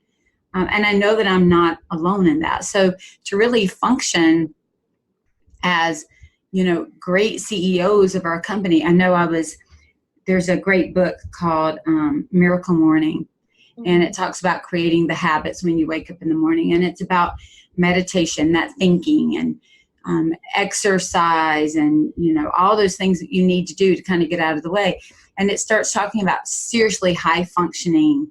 And I know that I'm not alone in that. So to really function as, great CEOs of our company, I know there's a great book called Miracle Morning, and it talks about creating the habits when you wake up in the morning. And it's about meditation, that thinking, and exercise, and, all those things that you need to do to kind of get out of the way. And it starts talking about seriously high functioning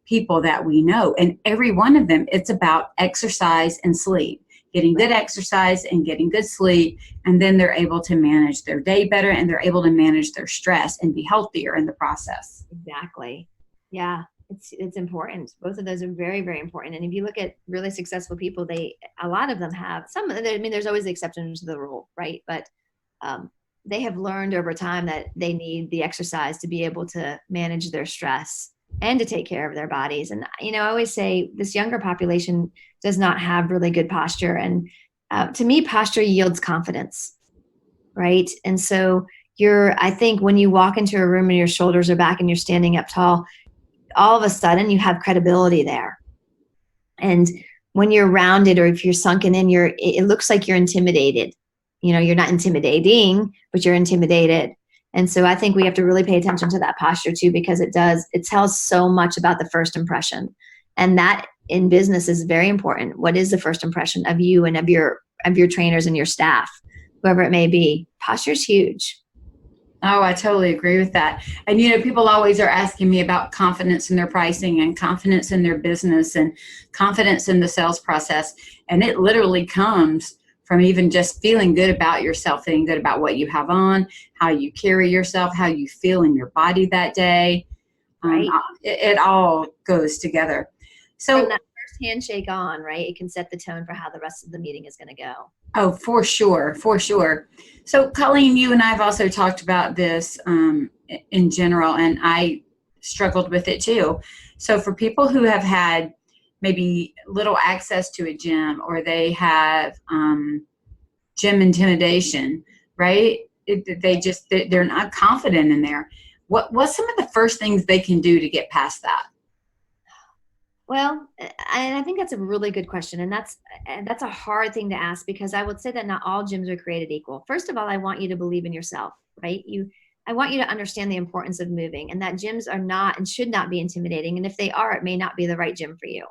people that we know. And every one of them, it's about exercise and sleep, getting good exercise and getting good sleep. And then they're able to manage their day better, and they're able to manage their stress and be healthier in the process. Exactly. Yeah. It's important. Both of those are very, very important. And if you look at really successful people, a lot of them have there's always the exception to the rule, right? But they have learned over time that they need the exercise to be able to manage their stress and to take care of their bodies. And, I always say this younger population does not have really good posture. And to me, posture yields confidence, right? And so I think when you walk into a room and your shoulders are back and you're standing up tall, all of a sudden you have credibility there. And when you're rounded, or if you're sunken in, it looks like you're intimidated. You're not intimidating, but you're intimidated. And so I think we have to really pay attention to that posture too, because it tells so much about the first impression. And that in business is very important. What is the first impression of you and of your trainers and your staff, whoever it may be? Posture is huge. Oh, I totally agree with that. And, people always are asking me about confidence in their pricing and confidence in their business and confidence in the sales process. And it literally comes from even just feeling good about yourself, feeling good about what you have on, how you carry yourself, how you feel in your body that day. Right. It all goes together. So from that first handshake on, right, it can set the tone for how the rest of the meeting is going to go. Oh, for sure. For sure. So Kolleen, you and I have also talked about this in general, and I struggled with it too. So for people who have had maybe little access to a gym, or they have gym intimidation, right? They're not confident in there. What's some of the first things they can do to get past that? Well, and I think that's a really good question. And that's a hard thing to ask, because I would say that not all gyms are created equal. First of all, I want you to believe in yourself, right? I want you to understand the importance of moving, and that gyms are not and should not be intimidating. And if they are, it may not be the right gym for you.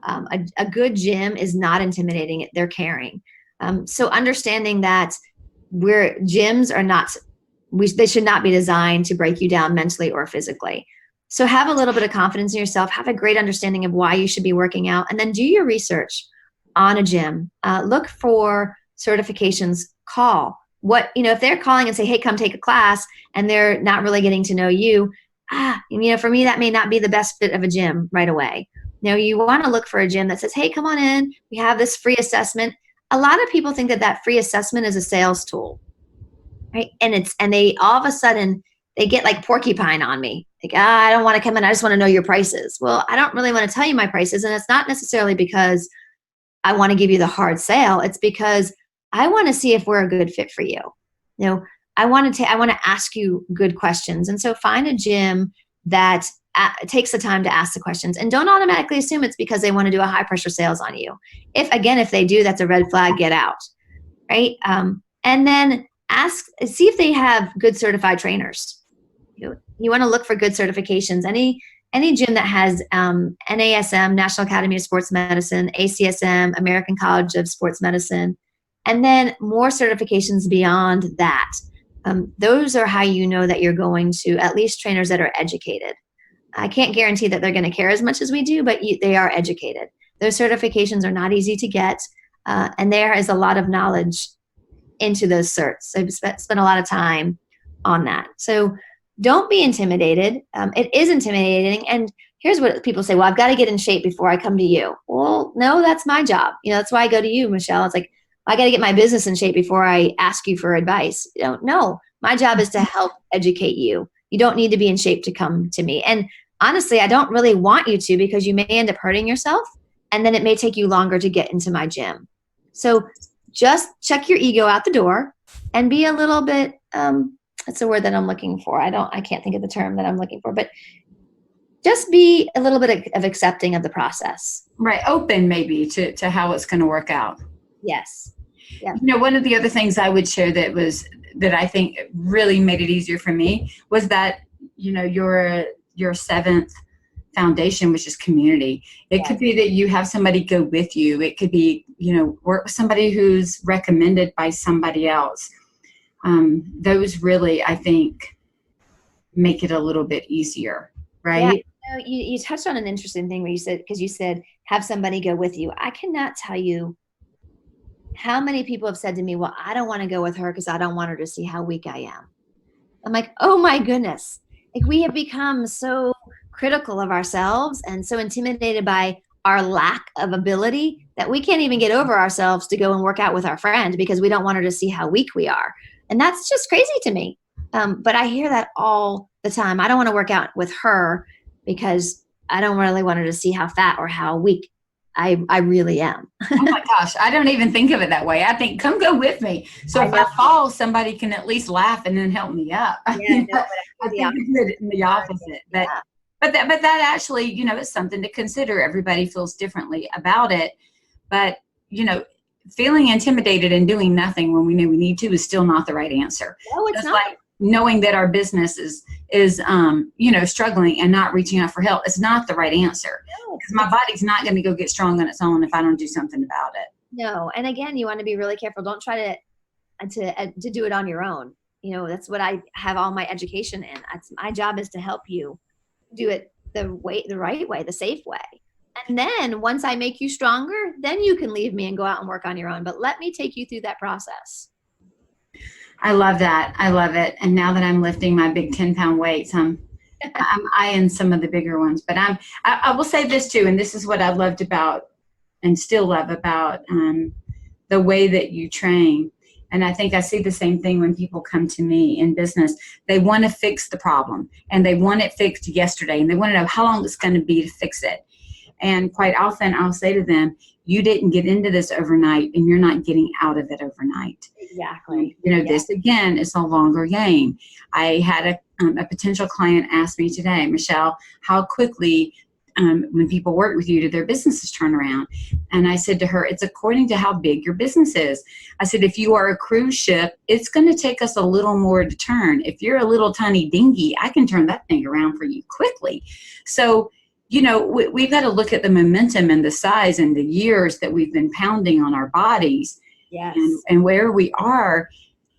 A good gym is not intimidating. They're caring. So understanding that gyms are not, they should not be designed to break you down mentally or physically. So have a little bit of confidence in yourself, have a great understanding of why you should be working out, and then do your research on a gym. Look for certifications, call. If they're calling and say, hey, come take a class, and they're not really getting to know you, for me, that may not be the best fit of a gym right away. You want to look for a gym that says, hey, come on in. We have this free assessment. A lot of people think that free assessment is a sales tool, right? And they all of a sudden, they get like porcupine on me. Like, I don't want to come in. I just want to know your prices. Well, I don't really want to tell you my prices. And it's not necessarily because I want to give you the hard sale. It's because I want to see if we're a good fit for you. I want to ask you good questions. And so find a gym that takes the time to ask the questions, and don't automatically assume it's because they want to do a high pressure sales on you. If they do, that's a red flag, get out. Right. And then see if they have good certified trainers. You want to look for good certifications. Any gym that has NASM, National Academy of Sports Medicine, ACSM, American College of Sports Medicine, and then more certifications beyond that. Those are how you know that you're going to at least trainers that are educated. I can't guarantee that they're going to care as much as we do, but they are educated. Those certifications are not easy to get, and there is a lot of knowledge into those certs. I've spent a lot of time on that. So don't be intimidated. It is intimidating. And here's what people say, well, I've got to get in shape before I come to you. Well, no, that's my job. That's why I go to you, Michelle. It's like, I got to get my business in shape before I ask you for advice. No, my job is to help educate you. You don't need to be in shape to come to me. And honestly, I don't really want you to, because you may end up hurting yourself, and then it may take you longer to get into my gym. So just check your ego out the door and be a little bit, that's the word that I'm looking for. I can't think of the term that I'm looking for, but just be a little bit of accepting of the process. Right. Open maybe to how it's going to work out. Yes. Yeah. One of the other things I would share that I think really made it easier for me was that, your seventh foundation, which is community. It could be that you have somebody go with you. It could be, work with somebody who's recommended by somebody else. Those really, I think, make it a little bit easier, right? Yeah. You touched on an interesting thing where you said, have somebody go with you. I cannot tell you how many people have said to me, well, I don't want to go with her because I don't want her to see how weak I am. I'm like, oh my goodness. Like, we have become so critical of ourselves and so intimidated by our lack of ability that we can't even get over ourselves to go and work out with our friend because we don't want her to see how weak we are. And that's just crazy to me. But I hear that all the time. I don't want to work out with her because I don't really want her to see how fat or how weak I really am. Oh my gosh, I don't even think of it that way. I think, come go with me. So if I fall, somebody can at least laugh and then help me up. Yeah, I think it's the opposite. But that actually, is something to consider. Everybody feels differently about it. But, feeling intimidated and doing nothing when we know we need to is still not the right answer. No, it's not. Like knowing that our business is struggling and not reaching out for help is not the right answer. No, because my body's not going to go get strong on its own if I don't do something about it. No. And again, you want to be really careful. Don't try to do it on your own. That's what I have all my education in. My job is to help you do it the right way, the safe way. And then once I make you stronger, then you can leave me and go out and work on your own. But let me take you through that process. I love that. I love it. And now that I'm lifting my big 10-pound weights, I'm eyeing some of the bigger ones. But I will say this too, and this is what I loved about and still love about the way that you train. And I think I see the same thing when people come to me in business. They want to fix the problem, and they want it fixed yesterday, and they want to know how long it's going to be to fix it. And quite often I'll say to them, you didn't get into this overnight, and you're not getting out of it overnight. Exactly. This again is a longer game. I had a potential client ask me today, Michelle, how quickly when people work with you, do their businesses turn around? And I said to her, it's according to how big your business is. I said, if you are a cruise ship, it's going to take us a little more to turn. If you're a little tiny dinghy, I can turn that thing around for you quickly. So, we've got to look at the momentum and the size and the years that we've been pounding on our bodies. Yes. And where we are.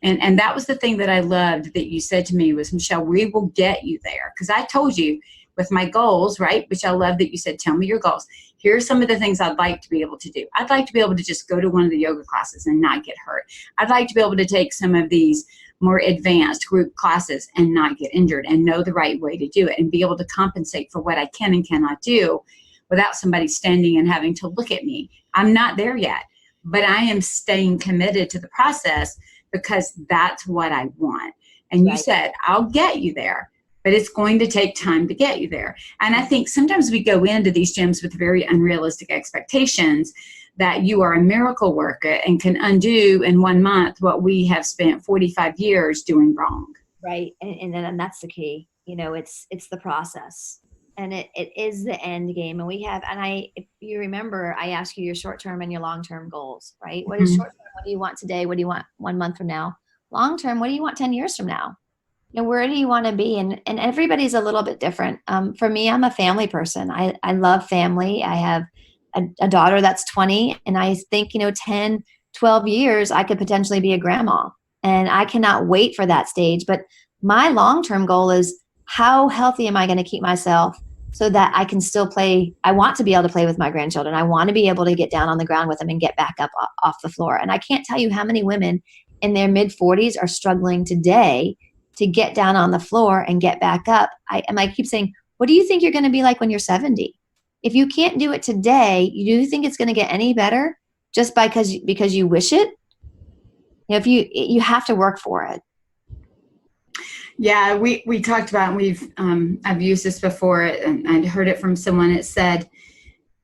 And that was the thing that I loved that you said to me was, Michelle, we will get you there. Because I told you with my goals, right, which I love that you said, tell me your goals. Here are some of the things I'd like to be able to do. I'd like to be able to just go to one of the yoga classes and not get hurt. I'd like to be able to take some of these more advanced group classes and not get injured and know the right way to do it and be able to compensate for what I can and cannot do without somebody standing and having to look at me. I'm not there yet, but I am staying committed to the process because that's what I want. And you said, I'll get you there, but it's going to take time to get you there. And I think sometimes we go into these gyms with very unrealistic expectations that you are a miracle worker and can undo in 1 month what we have spent 45 years doing wrong. Right. And that's the key. It's the process. And it is the end game. And if you remember, I asked you your short-term and your long-term goals, right? What is short-term? What do you want today? What do you want 1 month from now? Long-term, what do you want 10 years from now? Where do you want to be? And everybody's a little bit different. For me, I'm a family person. I love family. I have a daughter that's 20, and I think, 10, 12 years, I could potentially be a grandma. And I cannot wait for that stage. But my long-term goal is, how healthy am I going to keep myself so that I can still play? I want to be able to play with my grandchildren. I want to be able to get down on the ground with them and get back up off the floor. And I can't tell you how many women in their mid-40s are struggling today to get down on the floor and get back up. I keep saying, what do you think you're going to be like when you're 70? If you can't do it today, do you think it's going to get any better just because you wish it? If you have to work for it. Yeah, we talked about, I've used this before, and I'd heard it from someone. It said,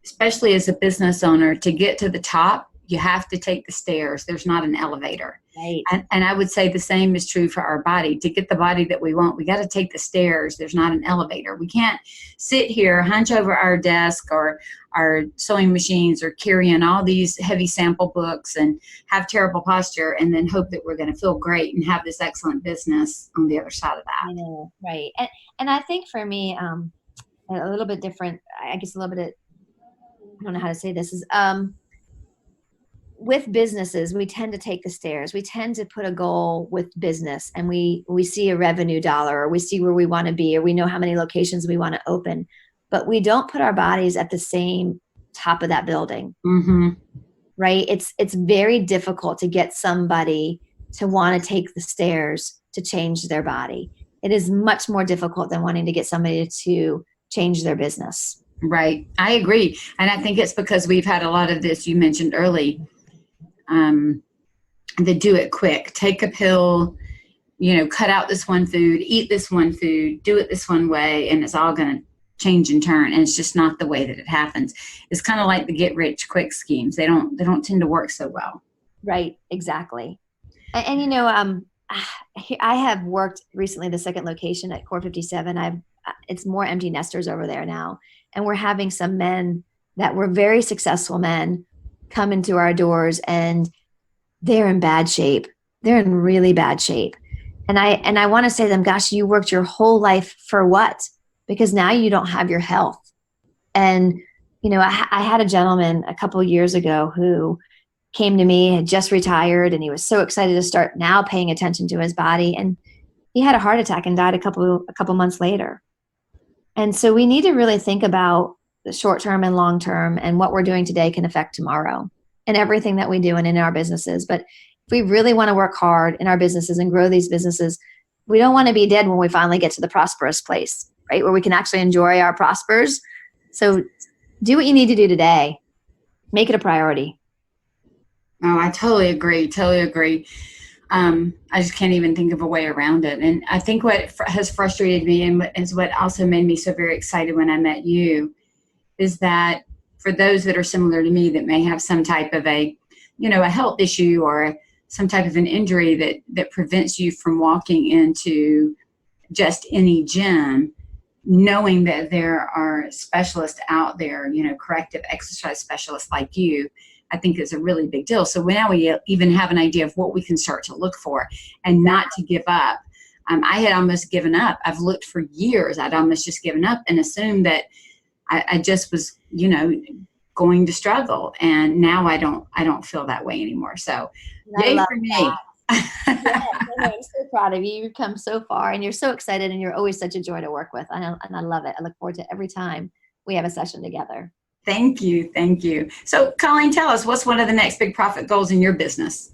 especially as a business owner, to get to the top, you have to take the stairs. There's not an elevator. Right. And I would say the same is true for our body. To get the body that we want, we got to take the stairs. There's not an elevator. We can't sit here, hunch over our desk or our sewing machines or carrying all these heavy sample books and have terrible posture and then hope that we're going to feel great and have this excellent business on the other side of that. I know, right. And I think for me, a little bit different, I guess a little bit, I don't know how to say this, is with businesses, we tend to take the stairs. We tend to put a goal with business, and we see a revenue dollar, or we see where we want to be, or we know how many locations we want to open, but we don't put our bodies at the same top of that building. Mm-hmm. Right? It's very difficult to get somebody to want to take the stairs to change their body. It is much more difficult than wanting to get somebody to change their business. Right. I agree. And I think it's because we've had a lot of this, you mentioned early, the do it quick, take a pill, cut out this one food, eat this one food, do it this one way, and it's all going to change and turn. And it's just not the way that it happens. It's kind of like the get rich quick schemes. They don't tend to work so well. Right. Exactly. And I have worked recently the second location at Core 57. It's more empty nesters over there now. And we're having some men that were very successful men come into our doors, and they're in bad shape. They're in really bad shape. And I want to say to them, gosh, you worked your whole life for what? Because now you don't have your health. And, I had a gentleman a couple of years ago who came to me, had just retired, and he was so excited to start now paying attention to his body. And he had a heart attack and died a couple months later. And so we need to really think about the short term and long term, and what we're doing today can affect tomorrow and everything that we do and in our businesses. But if we really want to work hard in our businesses and grow these businesses, we don't want to be dead when we finally get to the prosperous place, right? Where we can actually enjoy our prospers. So do what you need to do today. Make it a priority. Oh, I totally agree. Totally agree. I just can't even think of a way around it. And I think what has frustrated me, and is what also made me so very excited when I met you, is that for those that are similar to me that may have some type of a health issue or some type of an injury that prevents you from walking into just any gym, knowing that there are specialists out there, corrective exercise specialists like you, I think is a really big deal. So now we even have an idea of what we can start to look for and not to give up. I had almost given up. I've looked for years. I'd almost just given up and assumed that I just was, going to struggle. And now I don't feel that way anymore. So yay for me. Yes, I'm so proud of you. You've come so far and you're so excited and you're always such a joy to work with. And I love it. I look forward to every time we have a session together. Thank you. Thank you. So Kolleen, tell us, what's one of the next big profit goals in your business?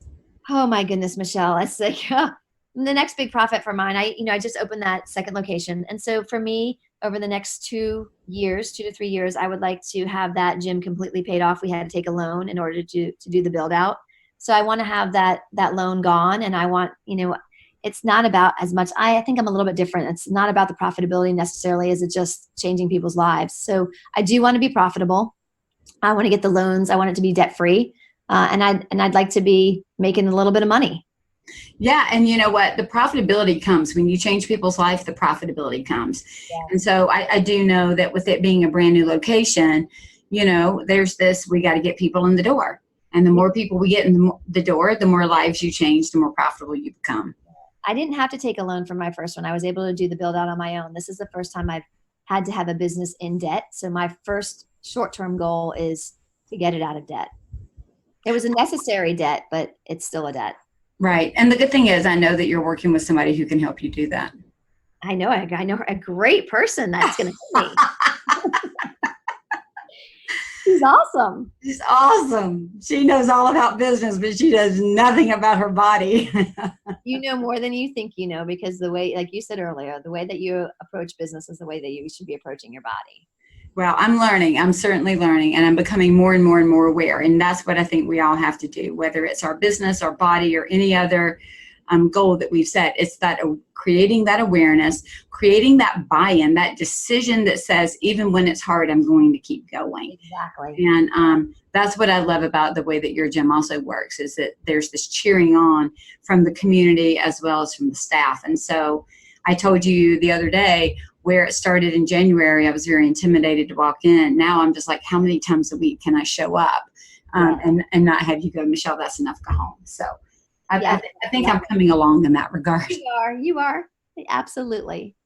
Oh my goodness, Michelle. It's like the next big profit for mine. I just opened that second location. And so for me, over the next 2 to 3 years, I would like to have that gym completely paid off. We had to take a loan in order to do the build out. So I want to have that loan gone. And I want, it's not about as much. I think I'm a little bit different. It's not about the profitability necessarily. Is it just changing people's lives? So I do want to be profitable. I want to get the loans. I want it to be debt free. And I'd like to be making a little bit of money. Yeah. And you know what? The profitability comes when you change people's life, the profitability comes. Yeah. And so I do know that with it being a brand new location, there's this, we got to get people in the door. And the more people we get in the door, the more lives you change, the more profitable you become. I didn't have to take a loan for my first one. I was able to do the build out on my own. This is the first time I've had to have a business in debt. So my first short-term goal is to get it out of debt. It was a necessary debt, but it's still a debt. Right. And the good thing is I know that you're working with somebody who can help you do that. I know a great person that's going to help me. She's awesome. She's awesome. She knows all about business, but she does nothing about her body. You know more than you think you know, because the way, like you said earlier, the way that you approach business is the way that you should be approaching your body. Well, I'm learning. I'm certainly learning, and I'm becoming more and more and more aware. And that's what I think we all have to do, whether it's our business, our body, or any other goal that we've set. It's that creating that awareness, creating that buy-in, that decision that says, even when it's hard, I'm going to keep going. Exactly. And that's what I love about the way that your gym also works, is that there's this cheering on from the community as well as from the staff. And so I told you the other day, where it started in January, I was very intimidated to walk in. Now I'm just like, how many times a week can I show up and not have you go, Michelle, that's enough, go home. So I think I'm coming along in that regard. You are. Absolutely.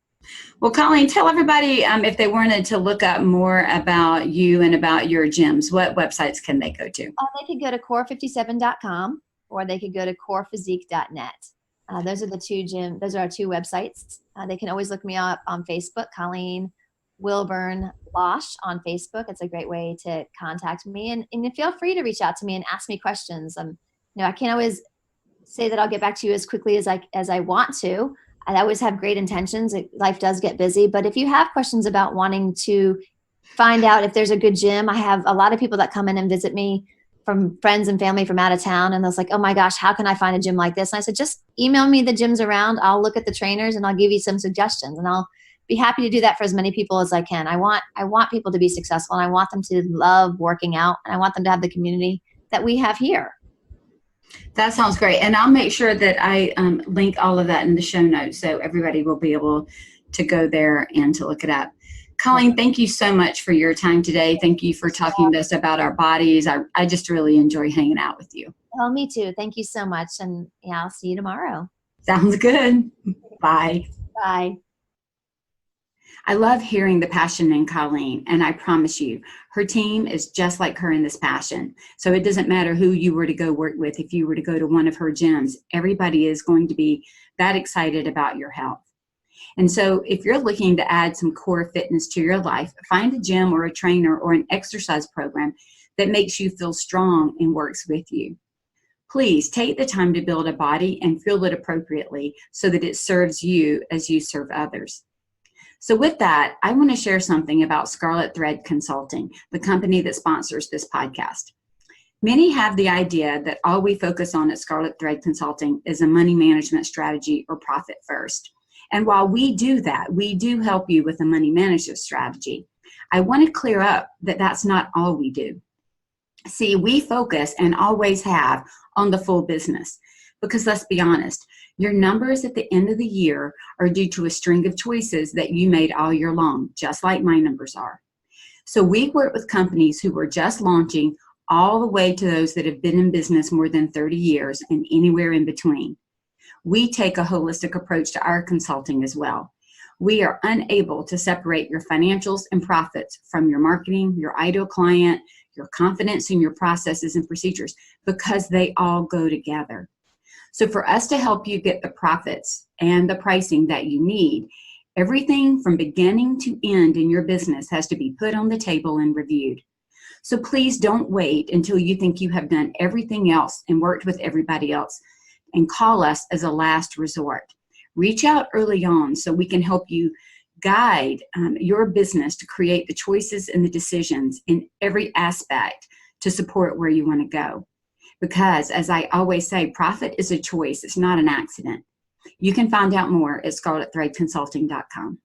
Well, Kolleen, tell everybody if they wanted to look up more about you and about your gyms, what websites can they go to? They could go to core57.com or they could go to corephysique.net. Those are our two websites. They can always look me up on Facebook, Kolleen Losch on Facebook. It's a great way to contact me, and feel free to reach out to me and ask me questions. I can't always say that I'll get back to you as quickly as I want to. I always have great intentions. Life does get busy, but if you have questions about wanting to find out if there's a good gym, I have a lot of people that come in and visit me from friends and family from out of town. And they're like, oh my gosh, how can I find a gym like this? And I said, just email me the gyms around. I'll look at the trainers and I'll give you some suggestions, and I'll be happy to do that for as many people as I can. I want people to be successful, and I want them to love working out, and I want them to have the community that we have here. That sounds great. And I'll make sure that I link all of that in the show notes so everybody will be able to go there and to look it up. Kolleen, thank you so much for your time today. Thank you for talking to us about our bodies. I just really enjoy hanging out with you. Well, me too. Thank you so much. And I'll see you tomorrow. Sounds good. Bye. Bye. I love hearing the passion in Kolleen, and I promise you, her team is just like her in this passion. So it doesn't matter who you were to go work with. If you were to go to one of her gyms, everybody is going to be that excited about your health. And so if you're looking to add some core fitness to your life, find a gym or a trainer or an exercise program that makes you feel strong and works with you. Please take the time to build a body and fuel it appropriately so that it serves you as you serve others. So with that, I want to share something about Scarlet Thread Consulting, the company that sponsors this podcast. Many have the idea that all we focus on at Scarlet Thread Consulting is a money management strategy or profit first. And while we do that, we do help you with a money management strategy. I want to clear up that that's not all we do. See, we focus and always have on the full business, because let's be honest, Your numbers at the end of the year are due to a string of choices that you made all year long, just like my numbers are. So we work with companies who are just launching all the way to those that have been in business more than 30 years and anywhere in between. We take a holistic approach to our consulting as well. We are unable to separate your financials and profits from your marketing, your ideal client, your confidence in your processes and procedures, because they all go together. So for us to help you get the profits and the pricing that you need, everything from beginning to end in your business has to be put on the table and reviewed. So please don't wait until you think you have done everything else and worked with everybody else and call us as a last resort. Reach out early on so we can help you guide your business to create the choices and the decisions in every aspect to support where you want to go. Because as I always say, profit is a choice. It's not an accident. You can find out more at scarletthreadconsulting.com.